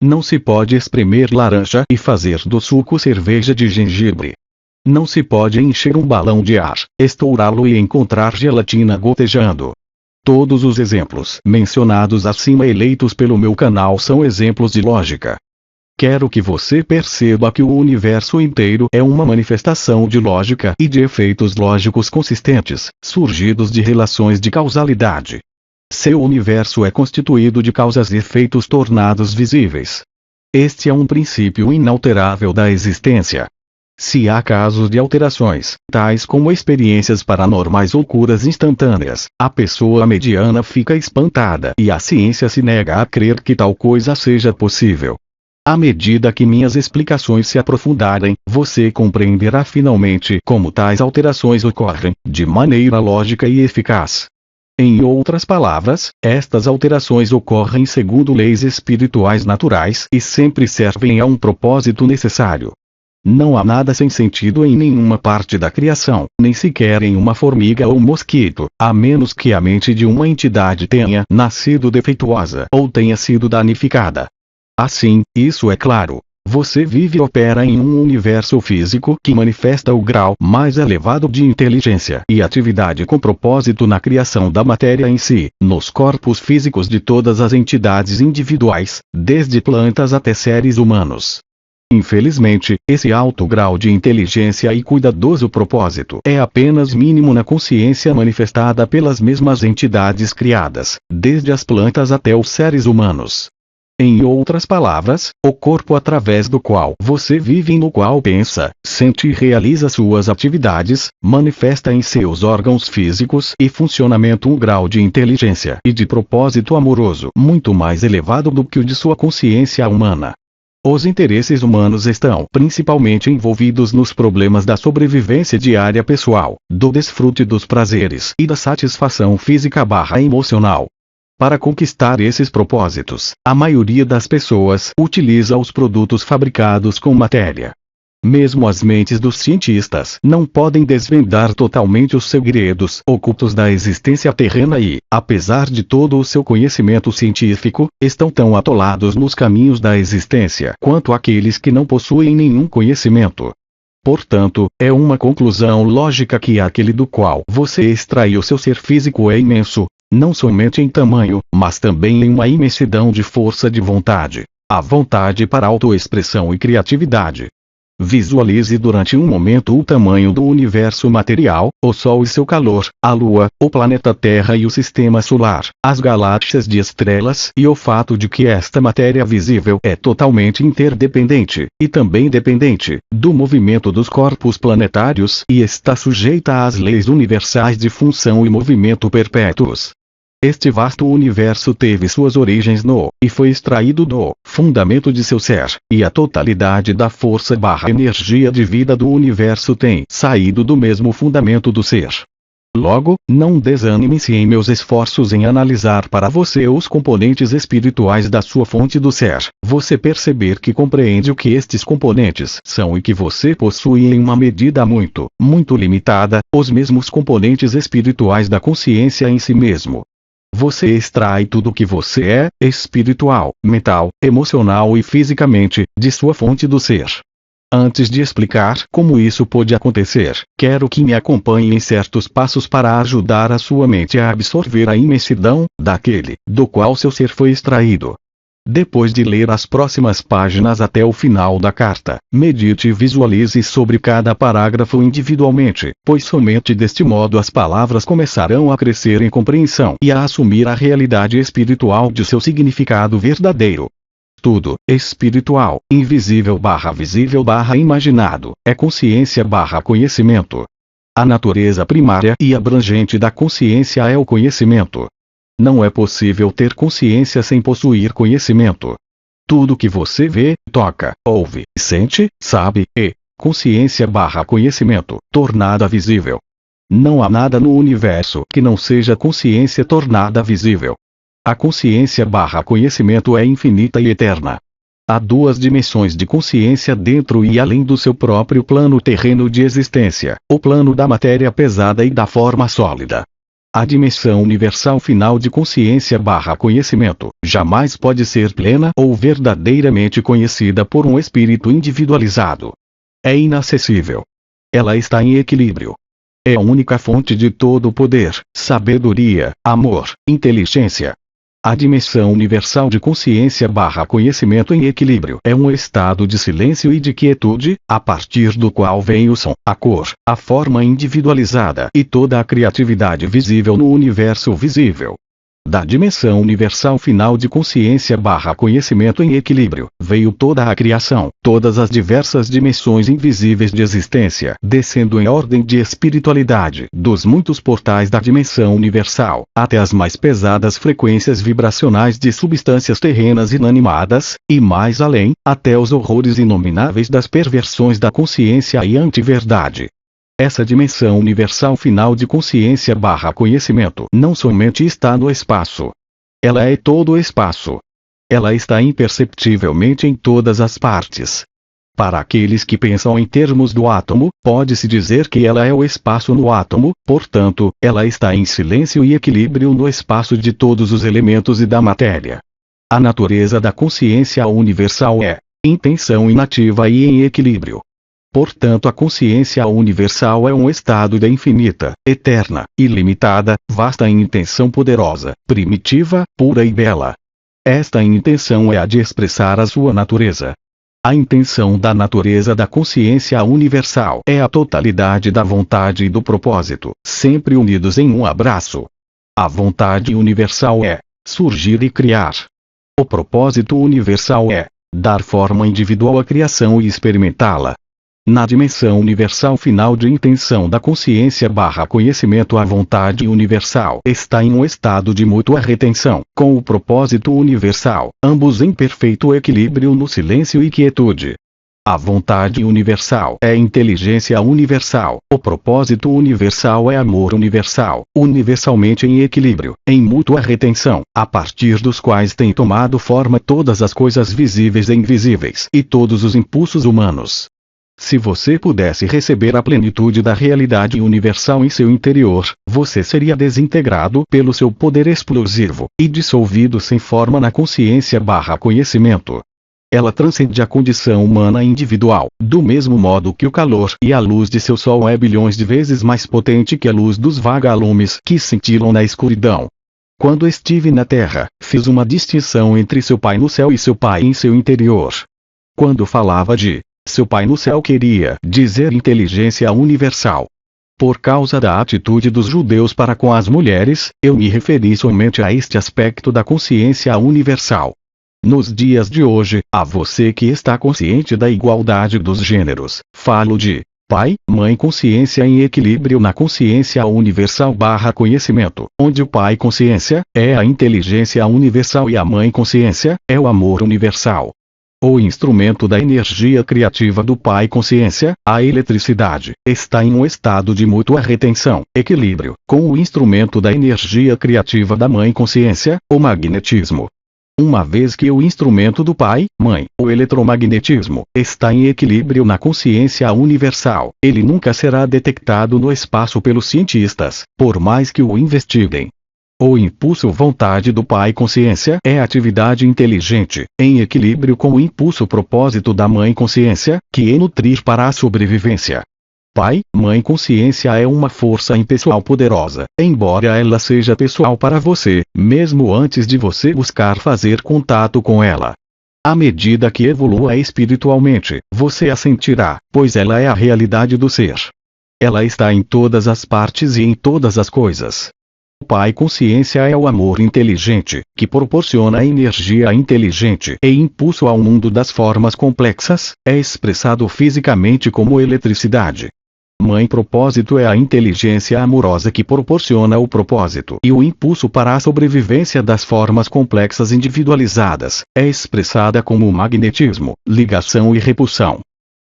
Não se pode espremer laranja e fazer do suco cerveja de gengibre. Não se pode encher um balão de ar, estourá-lo e encontrar gelatina gotejando. Todos os exemplos mencionados acima eleitos pelo meu canal são exemplos de lógica. Quero que você perceba que o universo inteiro é uma manifestação de lógica e de efeitos lógicos consistentes, surgidos de relações de causalidade. Seu universo é constituído de causas e efeitos tornados visíveis. Este é um princípio inalterável da existência. Se há casos de alterações, tais como experiências paranormais ou curas instantâneas, a pessoa mediana fica espantada e a ciência se nega a crer que tal coisa seja possível. À medida que minhas explicações se aprofundarem, você compreenderá finalmente como tais alterações ocorrem, de maneira lógica e eficaz. Em outras palavras, estas alterações ocorrem segundo leis espirituais naturais e sempre servem a um propósito necessário. Não há nada sem sentido em nenhuma parte da criação, nem sequer em uma formiga ou mosquito, a menos que a mente de uma entidade tenha nascido defeituosa ou tenha sido danificada. Assim, isso é claro. Você vive e opera em um universo físico que manifesta o grau mais elevado de inteligência e atividade com propósito na criação da matéria em si, nos corpos físicos de todas as entidades individuais, desde plantas até seres humanos. Infelizmente, esse alto grau de inteligência e cuidadoso propósito é apenas mínimo na consciência manifestada pelas mesmas entidades criadas, desde as plantas até os seres humanos. Em outras palavras, o corpo através do qual você vive e no qual pensa, sente e realiza suas atividades, manifesta em seus órgãos físicos e funcionamento um grau de inteligência e de propósito amoroso muito mais elevado do que o de sua consciência humana. Os interesses humanos estão principalmente envolvidos nos problemas da sobrevivência diária pessoal, do desfrute dos prazeres e da satisfação física/emocional. Para conquistar esses propósitos, a maioria das pessoas utiliza os produtos fabricados com matéria. Mesmo as mentes dos cientistas não podem desvendar totalmente os segredos ocultos da existência terrena e, apesar de todo o seu conhecimento científico, estão tão atolados nos caminhos da existência quanto aqueles que não possuem nenhum conhecimento. Portanto, é uma conclusão lógica que aquele do qual você extraiu seu ser físico é imenso, não somente em tamanho, mas também em uma imensidão de força de vontade. A vontade para autoexpressão e criatividade. Visualize durante um momento o tamanho do universo material, o Sol e seu calor, a Lua, o planeta Terra e o Sistema Solar, as galáxias de estrelas e o fato de que esta matéria visível é totalmente interdependente, e também dependente, do movimento dos corpos planetários e está sujeita às leis universais de função e movimento perpétuos. Este vasto universo teve suas origens no, e foi extraído do, fundamento de seu ser, e a totalidade da força/energia de vida do universo tem saído do mesmo fundamento do ser. Logo, não desanime-se em meus esforços em analisar para você os componentes espirituais da sua fonte do ser, você perceber que compreende o que estes componentes são e que você possui em uma medida muito, muito limitada, os mesmos componentes espirituais da consciência em si mesmo. você extrai tudo o que você é, espiritual, mental, emocional e fisicamente, de sua fonte do ser. Antes de explicar como isso pode acontecer, quero que me acompanhe em certos passos para ajudar a sua mente a absorver a imensidão daquele do qual seu ser foi extraído. Depois de ler as próximas páginas até o final da carta, medite e visualize sobre cada parágrafo individualmente, pois somente deste modo as palavras começarão a crescer em compreensão e a assumir a realidade espiritual de seu significado verdadeiro. Tudo, espiritual, invisível / visível / imaginado, é consciência / conhecimento. A natureza primária e abrangente da consciência é o conhecimento. Não é possível ter consciência sem possuir conhecimento. Tudo que você vê, toca, ouve, sente, sabe, é consciência / conhecimento, tornada visível. Não há nada no universo que não seja consciência tornada visível. A consciência / conhecimento é infinita e eterna. Há duas dimensões de consciência dentro e além do seu próprio plano terreno de existência, o plano da matéria pesada e da forma sólida. A dimensão universal final de consciência / conhecimento jamais pode ser plena ou verdadeiramente conhecida por um espírito individualizado. É inacessível. Ela está em equilíbrio. É a única fonte de todo poder, sabedoria, amor, inteligência. A dimensão universal de consciência / conhecimento em equilíbrio é um estado de silêncio e de quietude, a partir do qual vem o som, a cor, a forma individualizada e toda a criatividade visível no universo visível. Da dimensão universal final de consciência / conhecimento em equilíbrio, veio toda a criação, todas as diversas dimensões invisíveis de existência, descendo em ordem de espiritualidade, dos muitos portais da dimensão universal, até as mais pesadas frequências vibracionais de substâncias terrenas inanimadas, e mais além, até os horrores inomináveis das perversões da consciência e antiverdade. Essa dimensão universal final de consciência / conhecimento não somente está no espaço. Ela é todo o espaço. Ela está imperceptivelmente em todas as partes. Para aqueles que pensam em termos do átomo, pode-se dizer que ela é o espaço no átomo, portanto, ela está em silêncio e equilíbrio no espaço de todos os elementos e da matéria. A natureza da consciência universal é intenção inativa e em equilíbrio. Portanto, a consciência universal é um estado de infinita, eterna, ilimitada, vasta intenção poderosa, primitiva, pura e bela. Esta intenção é a de expressar a sua natureza. A intenção da natureza da consciência universal é a totalidade da vontade e do propósito, sempre unidos em um abraço. A vontade universal é surgir e criar. O propósito universal é dar forma individual à criação e experimentá-la. Na dimensão universal final de intenção da consciência / conhecimento, a vontade universal está em um estado de mútua retenção, com o propósito universal, ambos em perfeito equilíbrio no silêncio e quietude. A vontade universal é inteligência universal, o propósito universal é amor universal, universalmente em equilíbrio, em mútua retenção, a partir dos quais têm tomado forma todas as coisas visíveis e invisíveis e todos os impulsos humanos. Se você pudesse receber a plenitude da realidade universal em seu interior, você seria desintegrado pelo seu poder explosivo, e dissolvido sem forma na consciência / conhecimento. Ela transcende a condição humana individual, do mesmo modo que o calor e a luz de seu sol é bilhões de vezes mais potente que a luz dos vagalumes que cintilam na escuridão. Quando estive na Terra, fiz uma distinção entre seu Pai no céu e seu Pai em seu interior. Quando falava de seu Pai no céu, queria dizer inteligência universal. Por causa da atitude dos judeus para com as mulheres, eu me referi somente a este aspecto da consciência universal. Nos dias de hoje, a você que está consciente da igualdade dos gêneros, falo de Pai, Mãe, consciência em equilíbrio na consciência universal / conhecimento, onde o Pai consciência é a inteligência universal e a Mãe consciência é o amor universal. O instrumento da energia criativa do Pai consciência, a eletricidade, está em um estado de mútua retenção, equilíbrio, com o instrumento da energia criativa da Mãe consciência, o magnetismo. Uma vez que o instrumento do Pai, Mãe, o eletromagnetismo, está em equilíbrio na consciência universal, ele nunca será detectado no espaço pelos cientistas, por mais que o investiguem. O impulso vontade do Pai consciência é atividade inteligente, em equilíbrio com o impulso propósito da Mãe consciência, que é nutrir para a sobrevivência. Pai, Mãe consciência é uma força impessoal poderosa, embora ela seja pessoal para você, mesmo antes de você buscar fazer contato com ela. À medida que evolua espiritualmente, você a sentirá, pois ela é a realidade do ser. Ela está em todas as partes e em todas as coisas. O Pai consciência é o amor inteligente, que proporciona energia inteligente e impulso ao mundo das formas complexas, é expressado fisicamente como eletricidade. Mãe propósito é a inteligência amorosa que proporciona o propósito e o impulso para a sobrevivência das formas complexas individualizadas, é expressada como magnetismo, ligação e repulsão.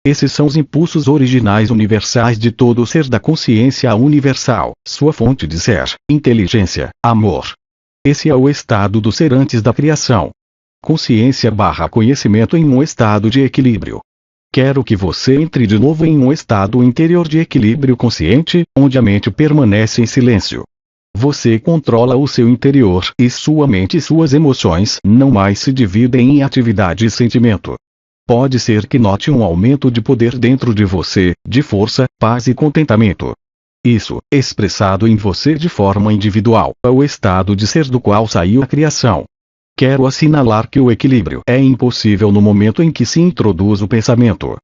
Esses são os impulsos originais universais de todo o ser da consciência universal, sua fonte de ser, inteligência, amor. Esse é o estado do ser antes da criação. Consciência/conhecimento em um estado de equilíbrio. Quero que você entre de novo em um estado interior de equilíbrio consciente, onde a mente permanece em silêncio. Você controla o seu interior e sua mente e suas emoções não mais se dividem em atividade e sentimento. Pode ser que note um aumento de poder dentro de você, de força, paz e contentamento. Isso, expressado em você de forma individual, é o estado de ser do qual saiu a criação. Quero assinalar que o equilíbrio é impossível no momento em que se introduz o pensamento.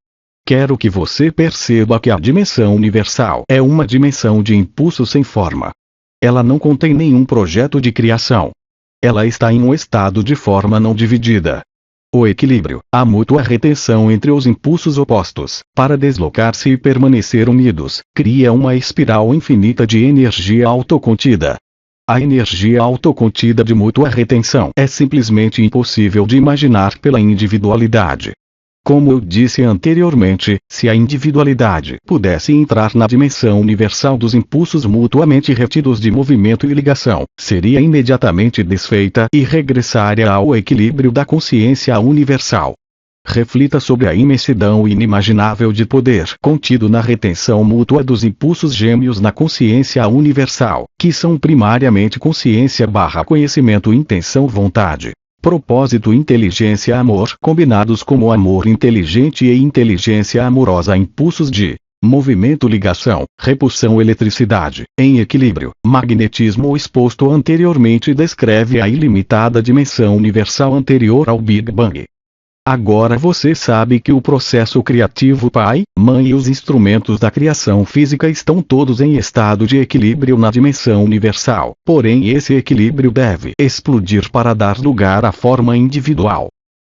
Quero que você perceba que a dimensão universal é uma dimensão de impulso sem forma. Ela não contém nenhum projeto de criação. Ela está em um estado de forma não dividida. O equilíbrio, a mútua retenção entre os impulsos opostos, para deslocar-se e permanecer unidos, cria uma espiral infinita de energia autocontida. A energia autocontida de mútua retenção é simplesmente impossível de imaginar pela individualidade. Como eu disse anteriormente, se a individualidade pudesse entrar na dimensão universal dos impulsos mutuamente retidos de movimento e ligação, seria imediatamente desfeita e regressaria ao equilíbrio da consciência universal. Reflita sobre a imensidão inimaginável de poder contido na retenção mútua dos impulsos gêmeos na consciência universal, que são primariamente consciência/conhecimento, intenção, vontade, propósito, inteligência, amor, combinados como amor inteligente e inteligência amorosa, impulsos de movimento, ligação, repulsão, eletricidade, em equilíbrio, magnetismo. O exposto anteriormente descreve a ilimitada dimensão universal anterior ao Big Bang. Agora você sabe que o processo criativo Pai, Mãe e os instrumentos da criação física estão todos em estado de equilíbrio na dimensão universal, porém esse equilíbrio deve explodir para dar lugar à forma individual.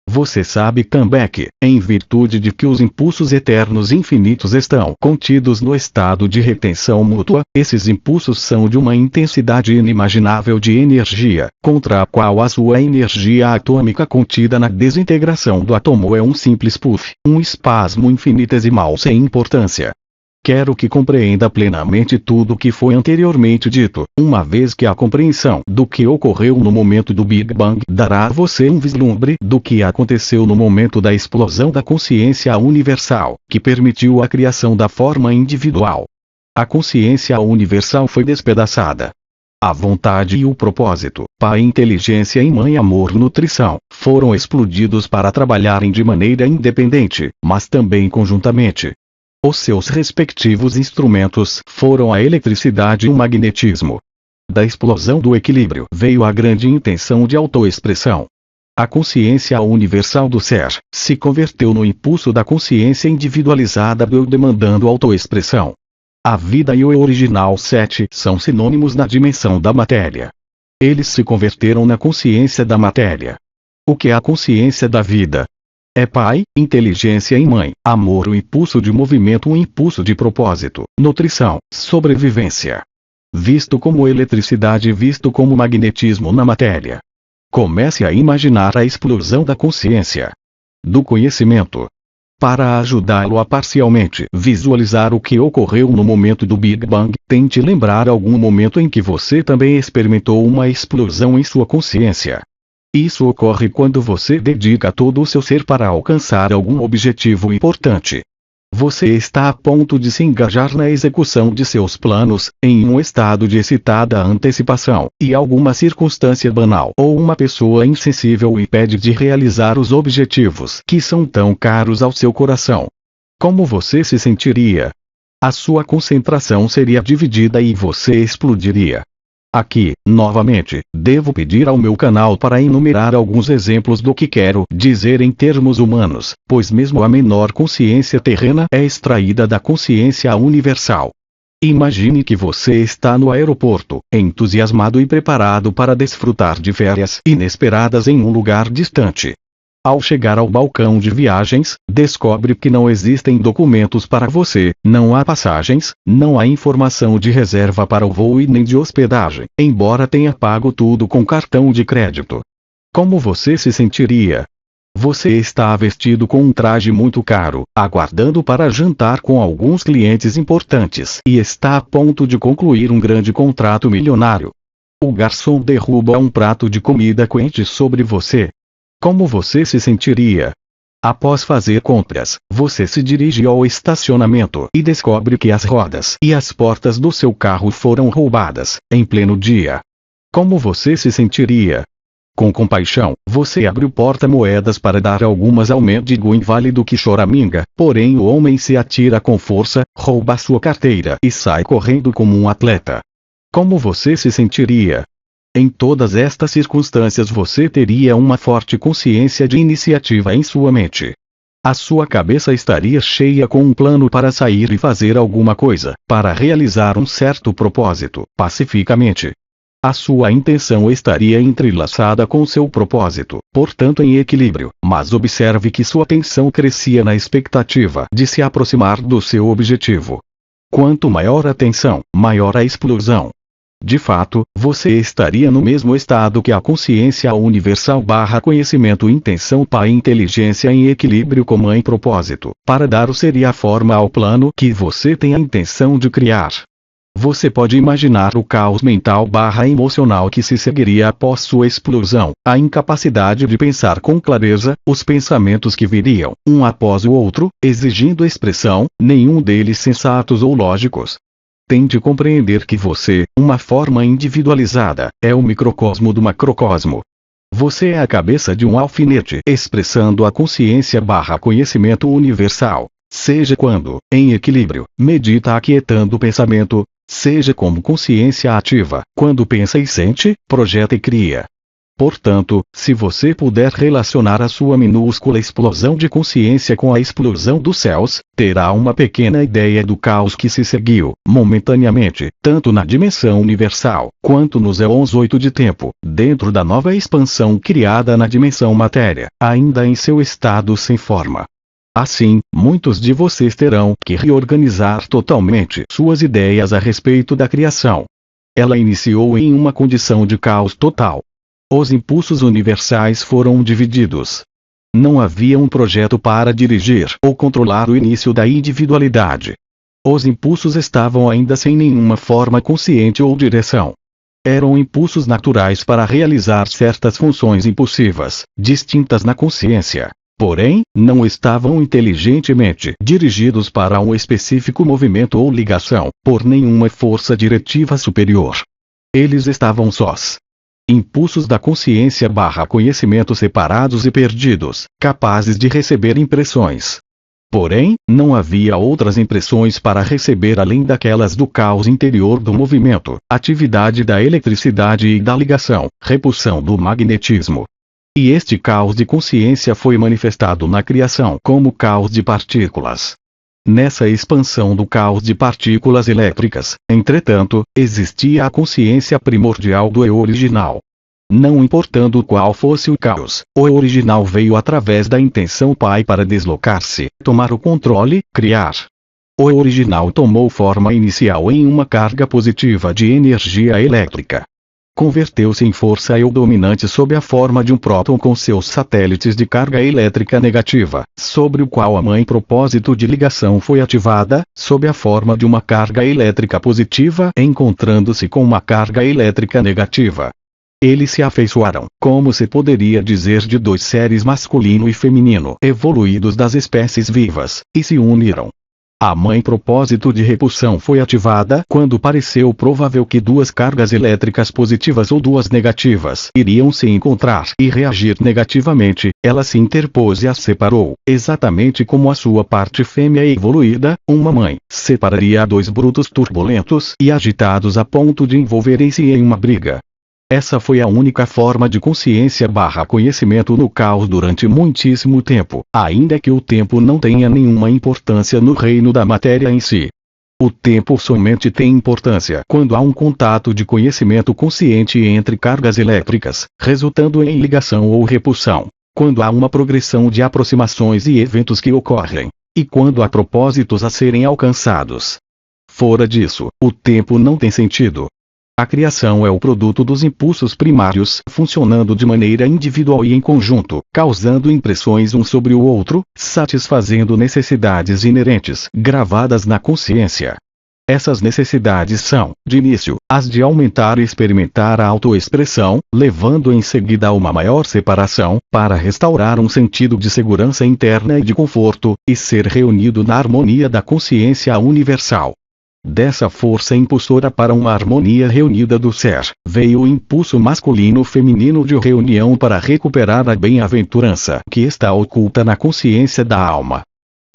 Você sabe também que, em virtude de que os impulsos eternos infinitos estão contidos no estado de retenção mútua, esses impulsos são de uma intensidade inimaginável de energia, contra a qual a sua energia atômica contida na desintegração do átomo é um simples puff, um espasmo infinitesimal sem importância. Quero que compreenda plenamente tudo o que foi anteriormente dito, uma vez que a compreensão do que ocorreu no momento do Big Bang dará a você um vislumbre do que aconteceu no momento da explosão da consciência universal, que permitiu a criação da forma individual. A consciência universal foi despedaçada. A vontade e o propósito, Pai, inteligência e Mãe, amor, nutrição, foram explodidos para trabalharem de maneira independente, mas também conjuntamente. Os seus respectivos instrumentos foram a eletricidade e o magnetismo. Da explosão do equilíbrio veio a grande intenção de autoexpressão. A consciência universal do ser se converteu no impulso da consciência individualizada do eu, demandando autoexpressão. A vida e o eu original 7 são sinônimos na dimensão da matéria. Eles se converteram na consciência da matéria. O que é a consciência da vida? É Pai, inteligência e Mãe, amor, o impulso de movimento, o impulso de propósito, nutrição, sobrevivência. Visto como eletricidade, visto como magnetismo na matéria. Comece a imaginar a explosão da consciência, do conhecimento. Para ajudá-lo a parcialmente visualizar o que ocorreu no momento do Big Bang, tente lembrar algum momento em que você também experimentou uma explosão em sua consciência. Isso ocorre quando você dedica todo o seu ser para alcançar algum objetivo importante. Você está a ponto de se engajar na execução de seus planos, em um estado de excitada antecipação, e alguma circunstância banal ou uma pessoa insensível o impede de realizar os objetivos que são tão caros ao seu coração. Como você se sentiria? A sua concentração seria dividida e você explodiria. Aqui, novamente, devo pedir ao meu canal para enumerar alguns exemplos do que quero dizer em termos humanos, pois mesmo a menor consciência terrena é extraída da consciência universal. Imagine que você está no aeroporto, entusiasmado e preparado para desfrutar de férias inesperadas em um lugar distante. Ao chegar ao balcão de viagens, descobre que não existem documentos para você, não há passagens, não há informação de reserva para o voo e nem de hospedagem, embora tenha pago tudo com cartão de crédito. Como você se sentiria? Você está vestido com um traje muito caro, aguardando para jantar com alguns clientes importantes e está a ponto de concluir um grande contrato milionário. O garçom derruba um prato de comida quente sobre você. Como você se sentiria? Após fazer compras, você se dirige ao estacionamento e descobre que as rodas e as portas do seu carro foram roubadas, em pleno dia. Como você se sentiria? Com compaixão, você abre o porta-moedas para dar algumas ao mendigo inválido que choraminga, porém o homem se atira com força, rouba sua carteira e sai correndo como um atleta. Como você se sentiria? Em todas estas circunstâncias você teria uma forte consciência de iniciativa em sua mente. A sua cabeça estaria cheia com um plano para sair e fazer alguma coisa, para realizar um certo propósito, pacificamente. A sua intenção estaria entrelaçada com seu propósito, portanto em equilíbrio, mas observe que sua tensão crescia na expectativa de se aproximar do seu objetivo. Quanto maior a tensão, maior a explosão. De fato, você estaria no mesmo estado que a consciência universal / conhecimento intenção / inteligência em equilíbrio com mãe propósito, para dar seria a forma ao plano que você tem a intenção de criar. Você pode imaginar o caos mental / emocional que se seguiria após sua explosão, a incapacidade de pensar com clareza, os pensamentos que viriam, um após o outro, exigindo expressão, nenhum deles sensatos ou lógicos. Tente compreender que você, uma forma individualizada, é o microcosmo do macrocosmo. Você é a cabeça de um alfinete expressando a consciência / conhecimento universal, seja quando, em equilíbrio, medita aquietando o pensamento, seja como consciência ativa, quando pensa e sente, projeta e cria. Portanto, se você puder relacionar a sua minúscula explosão de consciência com a explosão dos céus, terá uma pequena ideia do caos que se seguiu, momentaneamente, tanto na dimensão universal, quanto nos éons 8 de tempo, dentro da nova expansão criada na dimensão matéria, ainda em seu estado sem forma. Assim, muitos de vocês terão que reorganizar totalmente suas ideias a respeito da criação. Ela iniciou em uma condição de caos total. Os impulsos universais foram divididos. Não havia um projeto para dirigir ou controlar o início da individualidade. Os impulsos estavam ainda sem nenhuma forma consciente ou direção. Eram impulsos naturais para realizar certas funções impulsivas, distintas na consciência. Porém, não estavam inteligentemente dirigidos para um específico movimento ou ligação, por nenhuma força diretiva superior. Eles estavam sós. Impulsos da consciência / conhecimento separados e perdidos, capazes de receber impressões. Porém, não havia outras impressões para receber além daquelas do caos interior do movimento, atividade da eletricidade e da ligação, repulsão do magnetismo. E este caos de consciência foi manifestado na criação como caos de partículas. Nessa expansão do caos de partículas elétricas, entretanto, existia a consciência primordial do eu original. Não importando qual fosse o caos, o eu original veio através da intenção Pai para deslocar-se, tomar o controle, criar. O eu original tomou forma inicial em uma carga positiva de energia elétrica. Converteu-se em força eu dominante sob a forma de um próton com seus satélites de carga elétrica negativa, sobre o qual a mãe propósito de ligação foi ativada, sob a forma de uma carga elétrica positiva encontrando-se com uma carga elétrica negativa. Eles se afeiçoaram, como se poderia dizer de dois seres masculino e feminino evoluídos das espécies vivas, e se uniram. A mãe propósito de repulsão foi ativada quando pareceu provável que duas cargas elétricas positivas ou duas negativas iriam se encontrar e reagir negativamente. Ela se interpôs e as separou, exatamente como a sua parte fêmea evoluída, uma mãe, separaria dois brutos turbulentos e agitados a ponto de envolverem-se em uma briga. Essa foi a única forma de consciência/conhecimento no caos durante muitíssimo tempo, ainda que o tempo não tenha nenhuma importância no reino da matéria em si. O tempo somente tem importância quando há um contato de conhecimento consciente entre cargas elétricas, resultando em ligação ou repulsão, quando há uma progressão de aproximações e eventos que ocorrem, e quando há propósitos a serem alcançados. Fora disso, o tempo não tem sentido. A criação é o produto dos impulsos primários funcionando de maneira individual e em conjunto, causando impressões um sobre o outro, satisfazendo necessidades inerentes gravadas na consciência. Essas necessidades são, de início, as de aumentar e experimentar a autoexpressão, levando em seguida a uma maior separação, para restaurar um sentido de segurança interna e de conforto, e ser reunido na harmonia da consciência universal. Dessa força impulsora para uma harmonia reunida do ser, veio o impulso masculino-feminino de reunião para recuperar a bem-aventurança que está oculta na consciência da alma.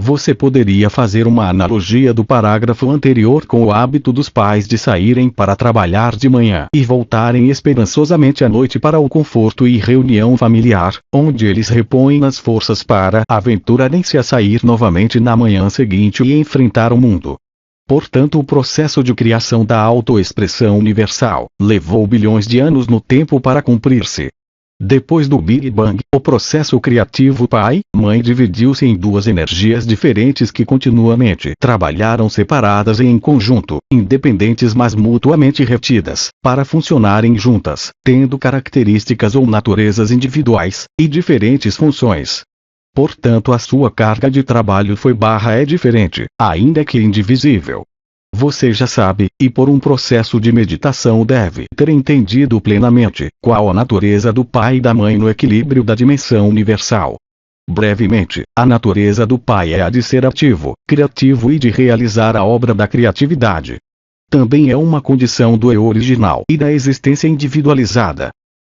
Você poderia fazer uma analogia do parágrafo anterior com o hábito dos pais de saírem para trabalhar de manhã e voltarem esperançosamente à noite para o conforto e reunião familiar, onde eles repõem as forças para aventurarem-se a sair novamente na manhã seguinte e enfrentar o mundo. Portanto, o processo de criação da autoexpressão universal levou bilhões de anos no tempo para cumprir-se. Depois do Big Bang, o processo criativo pai-mãe dividiu-se em duas energias diferentes que continuamente trabalharam separadas e em conjunto, independentes mas mutuamente retidas, para funcionarem juntas, tendo características ou naturezas individuais e diferentes funções. Portanto, a sua carga de trabalho é diferente, ainda que indivisível. Você já sabe, e por um processo de meditação deve ter entendido plenamente, qual a natureza do pai e da mãe no equilíbrio da dimensão universal. Brevemente, a natureza do pai é a de ser ativo, criativo e de realizar a obra da criatividade. Também é uma condição do eu original e da existência individualizada.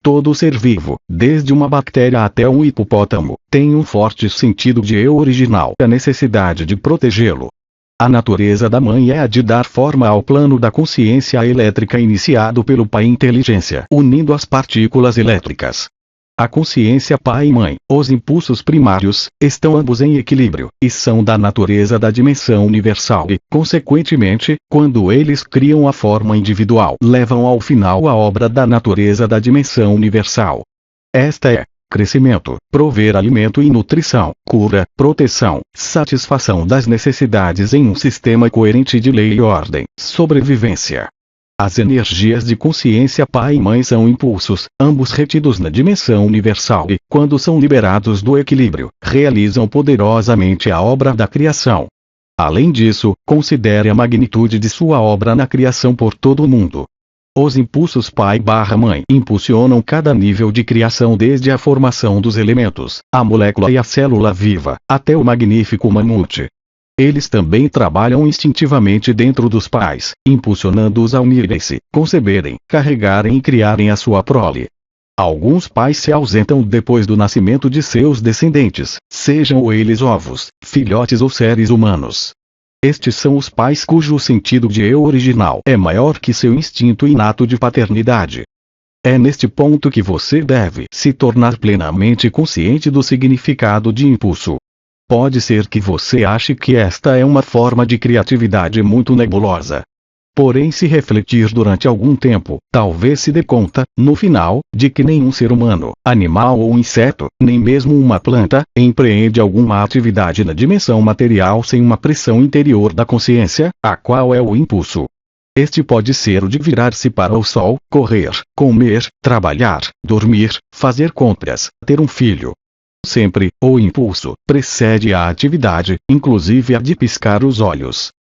Todo ser vivo, desde uma bactéria até um hipopótamo, tem um forte sentido de eu original e a necessidade de protegê-lo. A natureza da mãe é a de dar forma ao plano da consciência elétrica iniciado pelo pai inteligência, unindo as partículas elétricas. A consciência pai e mãe, os impulsos primários, estão ambos em equilíbrio, e são da natureza da dimensão universal e, consequentemente, quando eles criam a forma individual, levam ao final a obra da natureza da dimensão universal. Esta é crescimento, prover alimento e nutrição, cura, proteção, satisfação das necessidades em um sistema coerente de lei e ordem, sobrevivência. As energias de consciência pai e mãe são impulsos, ambos retidos na dimensão universal e, quando são liberados do equilíbrio, realizam poderosamente a obra da criação. Além disso, considere a magnitude de sua obra na criação por todo o mundo. Os impulsos pai/mãe impulsionam cada nível de criação desde a formação dos elementos, a molécula e a célula viva, até o magnífico mamute. Eles também trabalham instintivamente dentro dos pais, impulsionando-os a unirem-se, conceberem, carregarem e criarem a sua prole. Alguns pais se ausentam depois do nascimento de seus descendentes, sejam eles ovos, filhotes ou seres humanos. Estes são os pais cujo sentido de eu original é maior que seu instinto inato de paternidade. É neste ponto que você deve se tornar plenamente consciente do significado de impulso. Pode ser que você ache que esta é uma forma de criatividade muito nebulosa. Porém, se refletir durante algum tempo, talvez se dê conta, no final, de que nenhum ser humano, animal ou inseto, nem mesmo uma planta, empreende alguma atividade na dimensão material sem uma pressão interior da consciência, a qual é o impulso. Este pode ser o de virar-se para o sol, correr, comer, trabalhar, dormir, fazer compras, ter um filho. Sempre, o impulso precede a atividade, inclusive a de piscar os olhos.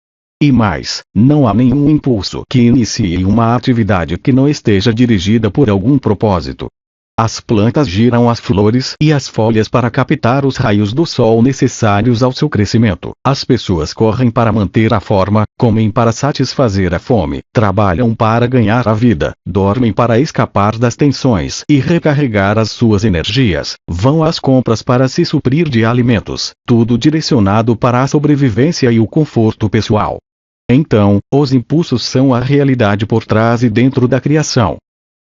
E mais, não há nenhum impulso que inicie uma atividade que não esteja dirigida por algum propósito. As plantas giram as flores e as folhas para captar os raios do sol necessários ao seu crescimento. As pessoas correm para manter a forma, comem para satisfazer a fome, trabalham para ganhar a vida, dormem para escapar das tensões e recarregar as suas energias, vão às compras para se suprir de alimentos, tudo direcionado para a sobrevivência e o conforto pessoal. Então, os impulsos são a realidade por trás e dentro da criação.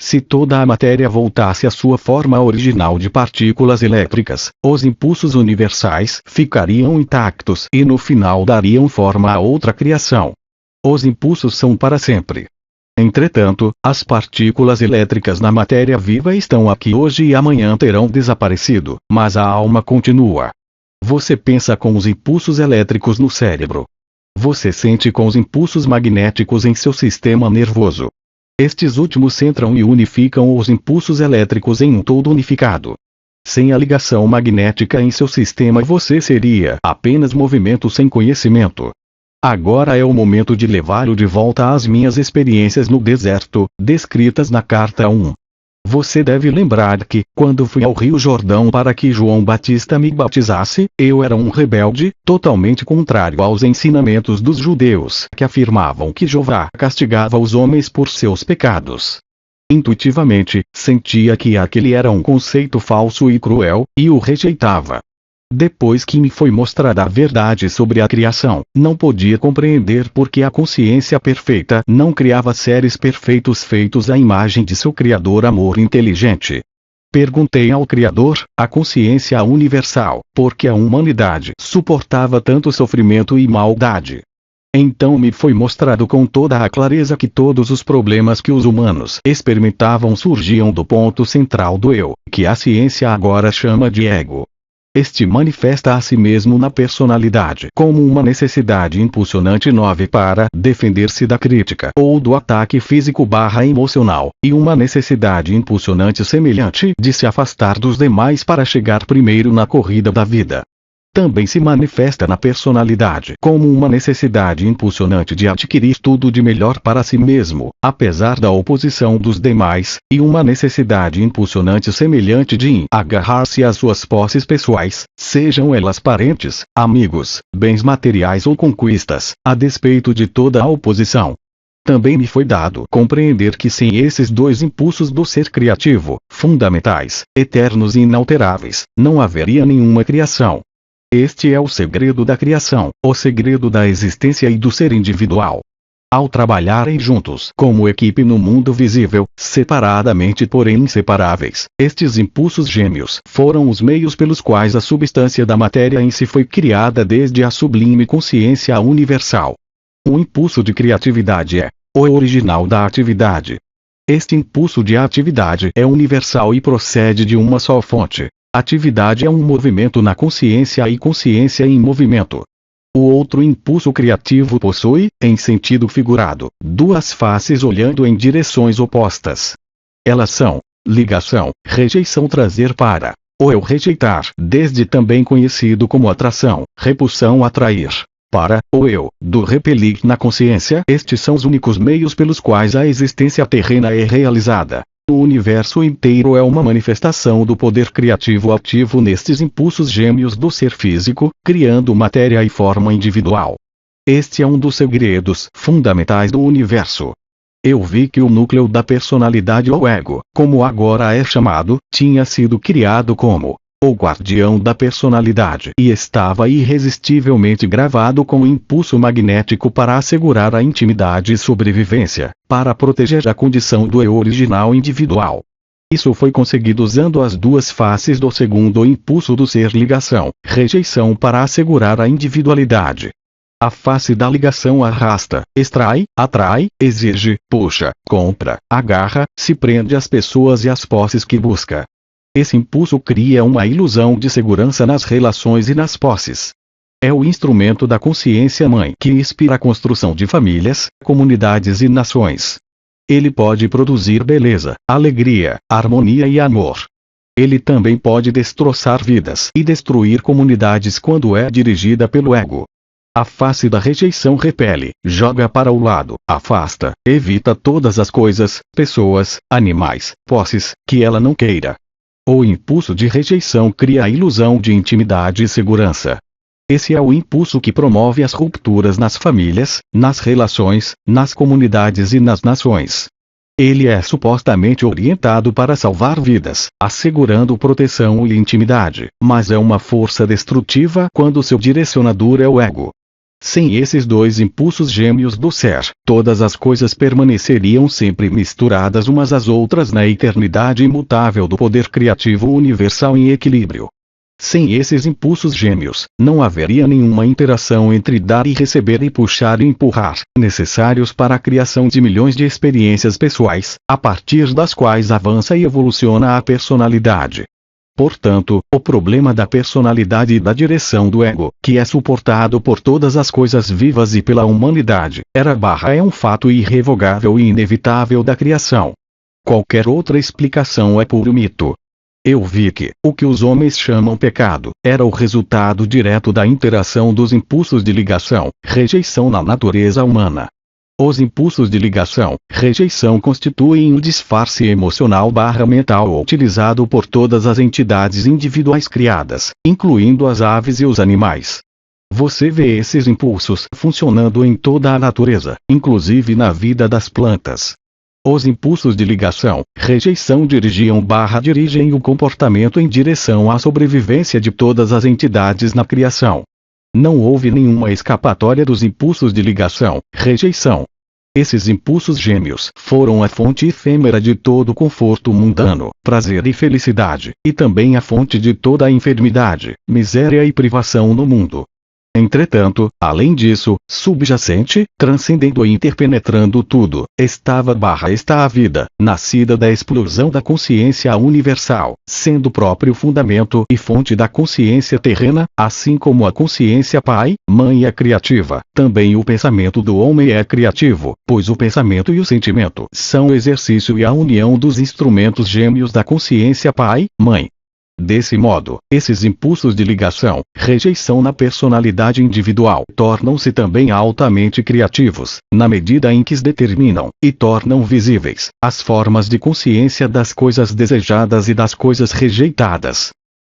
Se toda a matéria voltasse à sua forma original de partículas elétricas, os impulsos universais ficariam intactos e no final dariam forma a outra criação. Os impulsos são para sempre. Entretanto, as partículas elétricas na matéria viva estão aqui hoje e amanhã terão desaparecido, mas a alma continua. Você pensa com os impulsos elétricos no cérebro. Você sente com os impulsos magnéticos em seu sistema nervoso. Estes últimos centram e unificam os impulsos elétricos em um todo unificado. Sem a ligação magnética em seu sistema você seria apenas movimento sem conhecimento. Agora é o momento de levá-lo de volta às minhas experiências no deserto, descritas na carta 1. Você deve lembrar que, quando fui ao Rio Jordão para que João Batista me batizasse, eu era um rebelde, totalmente contrário aos ensinamentos dos judeus que afirmavam que Jeová castigava os homens por seus pecados. Intuitivamente, sentia que aquele era um conceito falso e cruel, e o rejeitava. Depois que me foi mostrada a verdade sobre a criação, não podia compreender por que a consciência perfeita não criava seres perfeitos feitos à imagem de seu Criador amor inteligente. Perguntei ao Criador, a consciência universal, por que a humanidade suportava tanto sofrimento e maldade. Então me foi mostrado com toda a clareza que todos os problemas que os humanos experimentavam surgiam do ponto central do eu, que a ciência agora chama de ego. Este manifesta a si mesmo na personalidade como uma necessidade impulsionante 9 para defender-se da crítica ou do ataque físico/emocional, e uma necessidade impulsionante semelhante de se afastar dos demais para chegar primeiro na corrida da vida. Também se manifesta na personalidade como uma necessidade impulsionante de adquirir tudo de melhor para si mesmo, apesar da oposição dos demais, e uma necessidade impulsionante semelhante de agarrar-se às suas posses pessoais, sejam elas parentes, amigos, bens materiais ou conquistas, a despeito de toda a oposição. Também me foi dado compreender que sem esses dois impulsos do ser criativo, fundamentais, eternos e inalteráveis, não haveria nenhuma criação. Este é o segredo da criação, o segredo da existência e do ser individual. Ao trabalharem juntos como equipe no mundo visível, separadamente porém inseparáveis, estes impulsos gêmeos foram os meios pelos quais a substância da matéria em si foi criada desde a sublime consciência universal. O impulso de criatividade é o original da atividade. Este impulso de atividade é universal e procede de uma só fonte. Atividade é um movimento na consciência e consciência em movimento. O outro impulso criativo possui, em sentido figurado, duas faces olhando em direções opostas. Elas são ligação, rejeição, trazer para o eu, rejeitar, desde também conhecido como atração, repulsão, atrair. Para o eu, do repelir na consciência. Estes são os únicos meios pelos quais a existência terrena é realizada. O universo inteiro é uma manifestação do poder criativo ativo nestes impulsos gêmeos do ser físico, criando matéria e forma individual. Este é um dos segredos fundamentais do universo. Eu vi que o núcleo da personalidade ou ego, como agora é chamado, tinha sido criado como o guardião da personalidade e estava irresistivelmente gravado com o impulso magnético para assegurar a intimidade e sobrevivência, para proteger a condição do eu original individual. Isso foi conseguido usando as duas faces do segundo impulso do ser ligação, rejeição, para assegurar a individualidade. A face da ligação arrasta, extrai, atrai, exige, puxa, compra, agarra, se prende às pessoas e às posses que busca. Esse impulso cria uma ilusão de segurança nas relações e nas posses. É o instrumento da consciência mãe que inspira a construção de famílias, comunidades e nações. Ele pode produzir beleza, alegria, harmonia e amor. Ele também pode destroçar vidas e destruir comunidades quando é dirigida pelo ego. A face da rejeição repele, joga para o lado, afasta, evita todas as coisas, pessoas, animais, posses, que ela não queira. O impulso de rejeição cria a ilusão de intimidade e segurança. Esse é o impulso que promove as rupturas nas famílias, nas relações, nas comunidades e nas nações. Ele é supostamente orientado para salvar vidas, assegurando proteção e intimidade, mas é uma força destrutiva quando seu direcionador é o ego. Sem esses dois impulsos gêmeos do ser, todas as coisas permaneceriam sempre misturadas umas às outras na eternidade imutável do poder criativo universal em equilíbrio. Sem esses impulsos gêmeos, não haveria nenhuma interação entre dar e receber e puxar e empurrar, necessários para a criação de milhões de experiências pessoais, a partir das quais avança e evoluciona a personalidade. Portanto, o problema da personalidade e da direção do ego, que é suportado por todas as coisas vivas e pela humanidade, é um fato irrevogável e inevitável da criação. Qualquer outra explicação é puro mito. Eu vi que, o que os homens chamam pecado, era o resultado direto da interação dos impulsos de ligação, rejeição na natureza humana. Os impulsos de ligação, rejeição constituem o disfarce emocional/mental utilizado por todas as entidades individuais criadas, incluindo as aves e os animais. Você vê esses impulsos funcionando em toda a natureza, inclusive na vida das plantas. Os impulsos de ligação, rejeição dirigem o comportamento em direção à sobrevivência de todas as entidades na criação. Não houve nenhuma escapatória dos impulsos de ligação, rejeição. Esses impulsos gêmeos foram a fonte efêmera de todo conforto mundano, prazer e felicidade, e também a fonte de toda a enfermidade, miséria e privação no mundo. Entretanto, além disso, subjacente, transcendendo e interpenetrando tudo, está a vida, nascida da explosão da consciência universal, sendo próprio fundamento e fonte da consciência terrena, assim como a consciência pai, mãe é criativa, também o pensamento do homem é criativo, pois o pensamento e o sentimento são o exercício e a união dos instrumentos gêmeos da consciência pai, mãe. Desse modo, esses impulsos de ligação, rejeição na personalidade individual tornam-se também altamente criativos, na medida em que determinam, e tornam visíveis, as formas de consciência das coisas desejadas e das coisas rejeitadas.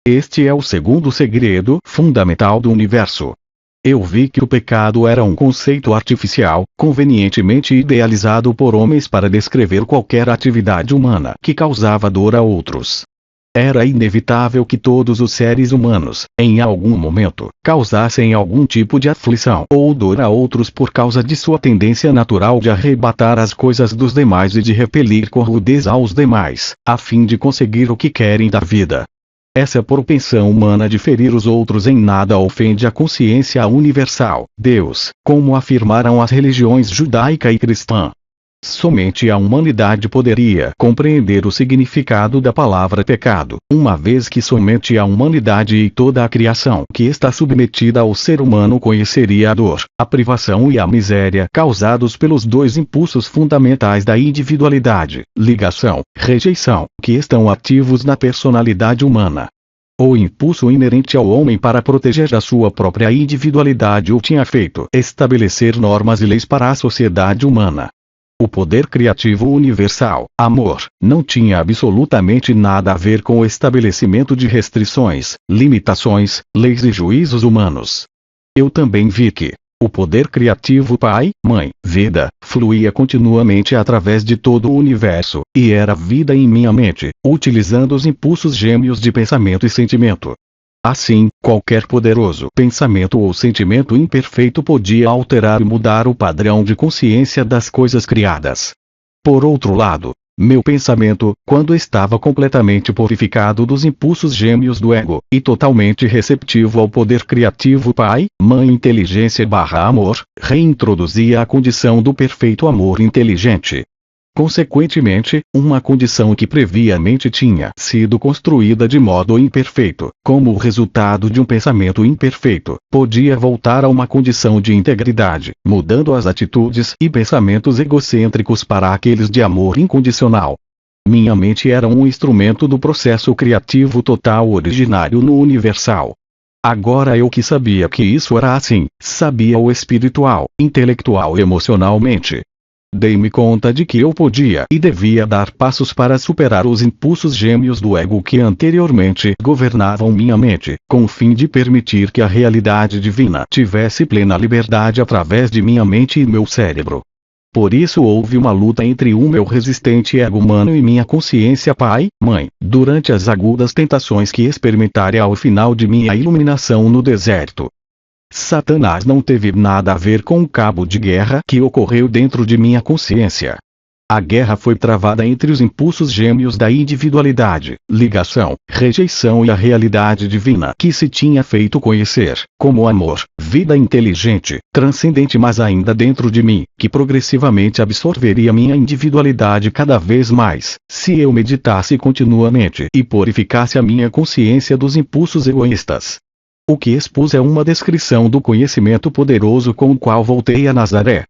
Este é o segundo segredo fundamental do universo. Eu vi que o pecado era um conceito artificial, convenientemente idealizado por homens para descrever qualquer atividade humana que causava dor a outros. Era inevitável que todos os seres humanos, em algum momento, causassem algum tipo de aflição ou dor a outros por causa de sua tendência natural de arrebatar as coisas dos demais e de repelir com rudeza aos demais, a fim de conseguir o que querem da vida. Essa propensão humana de ferir os outros em nada ofende a consciência universal, Deus, como afirmaram as religiões judaica e cristã. Somente a humanidade poderia compreender o significado da palavra pecado, uma vez que somente a humanidade e toda a criação que está submetida ao ser humano conheceria a dor, a privação e a miséria causados pelos dois impulsos fundamentais da individualidade, ligação, rejeição, que estão ativos na personalidade humana. O impulso inerente ao homem para proteger a sua própria individualidade o tinha feito estabelecer normas e leis para a sociedade humana. O poder criativo universal, amor, não tinha absolutamente nada a ver com o estabelecimento de restrições, limitações, leis e juízos humanos. Eu também vi que o poder criativo pai, mãe, vida, fluía continuamente através de todo o universo, e era vida em minha mente, utilizando os impulsos gêmeos de pensamento e sentimento. Assim, qualquer poderoso pensamento ou sentimento imperfeito podia alterar e mudar o padrão de consciência das coisas criadas. Por outro lado, meu pensamento, quando estava completamente purificado dos impulsos gêmeos do ego, e totalmente receptivo ao poder criativo pai, mãe inteligência/amor, reintroduzia a condição do perfeito amor inteligente. Consequentemente, uma condição que previamente tinha sido construída de modo imperfeito, como o resultado de um pensamento imperfeito, podia voltar a uma condição de integridade, mudando as atitudes e pensamentos egocêntricos para aqueles de amor incondicional. Minha mente era um instrumento do processo criativo total originário no universal. Agora eu que sabia que isso era assim, sabia o espiritual, intelectual e emocionalmente. Dei-me conta de que eu podia e devia dar passos para superar os impulsos gêmeos do ego que anteriormente governavam minha mente, com o fim de permitir que a realidade divina tivesse plena liberdade através de minha mente e meu cérebro. Por isso houve uma luta entre o meu resistente ego humano e minha consciência pai, mãe, durante as agudas tentações que experimentara ao final de minha iluminação no deserto. Satanás não teve nada a ver com o cabo de guerra que ocorreu dentro de minha consciência. A guerra foi travada entre os impulsos gêmeos da individualidade, ligação, rejeição e a realidade divina que se tinha feito conhecer, como amor, vida inteligente, transcendente mas ainda dentro de mim, que progressivamente absorveria minha individualidade cada vez mais, se eu meditasse continuamente e purificasse a minha consciência dos impulsos egoístas. O que expus é uma descrição do conhecimento poderoso com o qual voltei a Nazaré.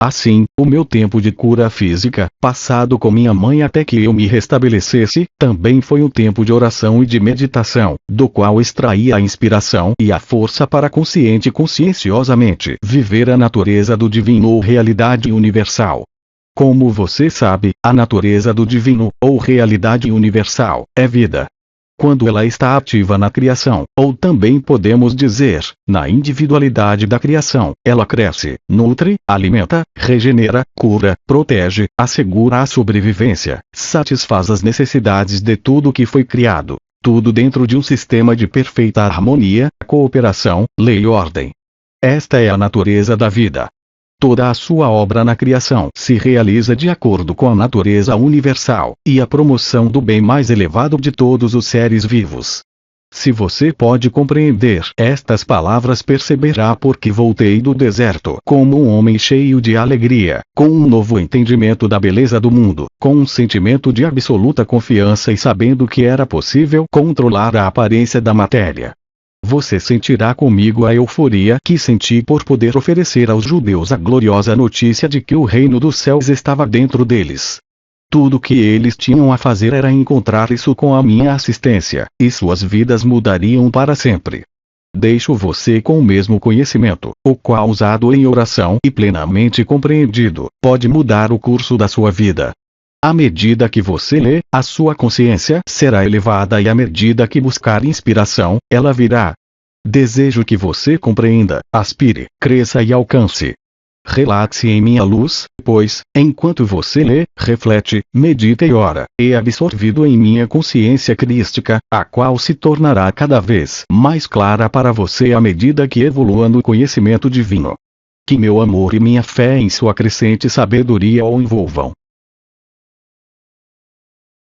Assim, o meu tempo de cura física, passado com minha mãe até que eu me restabelecesse, também foi um tempo de oração e de meditação, do qual extraí a inspiração e a força para consciente e conscienciosamente viver a natureza do divino ou realidade universal. Como você sabe, a natureza do divino, ou realidade universal, é vida. Quando ela está ativa na criação, ou também podemos dizer, na individualidade da criação, ela cresce, nutre, alimenta, regenera, cura, protege, assegura a sobrevivência, satisfaz as necessidades de tudo que foi criado, tudo dentro de um sistema de perfeita harmonia, cooperação, lei e ordem. Esta é a natureza da vida. Toda a sua obra na criação se realiza de acordo com a natureza universal, e a promoção do bem mais elevado de todos os seres vivos. Se você pode compreender estas palavras, perceberá porque voltei do deserto como um homem cheio de alegria, com um novo entendimento da beleza do mundo, com um sentimento de absoluta confiança e sabendo que era possível controlar a aparência da matéria. Você sentirá comigo a euforia que senti por poder oferecer aos judeus a gloriosa notícia de que o reino dos céus estava dentro deles. Tudo que eles tinham a fazer era encontrar isso com a minha assistência, e suas vidas mudariam para sempre. Deixo você com o mesmo conhecimento, o qual usado em oração e plenamente compreendido, pode mudar o curso da sua vida. À medida que você lê, a sua consciência será elevada e à medida que buscar inspiração, ela virá. Desejo que você compreenda, aspire, cresça e alcance. Relaxe em minha luz, pois, enquanto você lê, reflete, medita e ora, é absorvido em minha consciência crística, a qual se tornará cada vez mais clara para você à medida que evolua no conhecimento divino. Que meu amor e minha fé em sua crescente sabedoria o envolvam.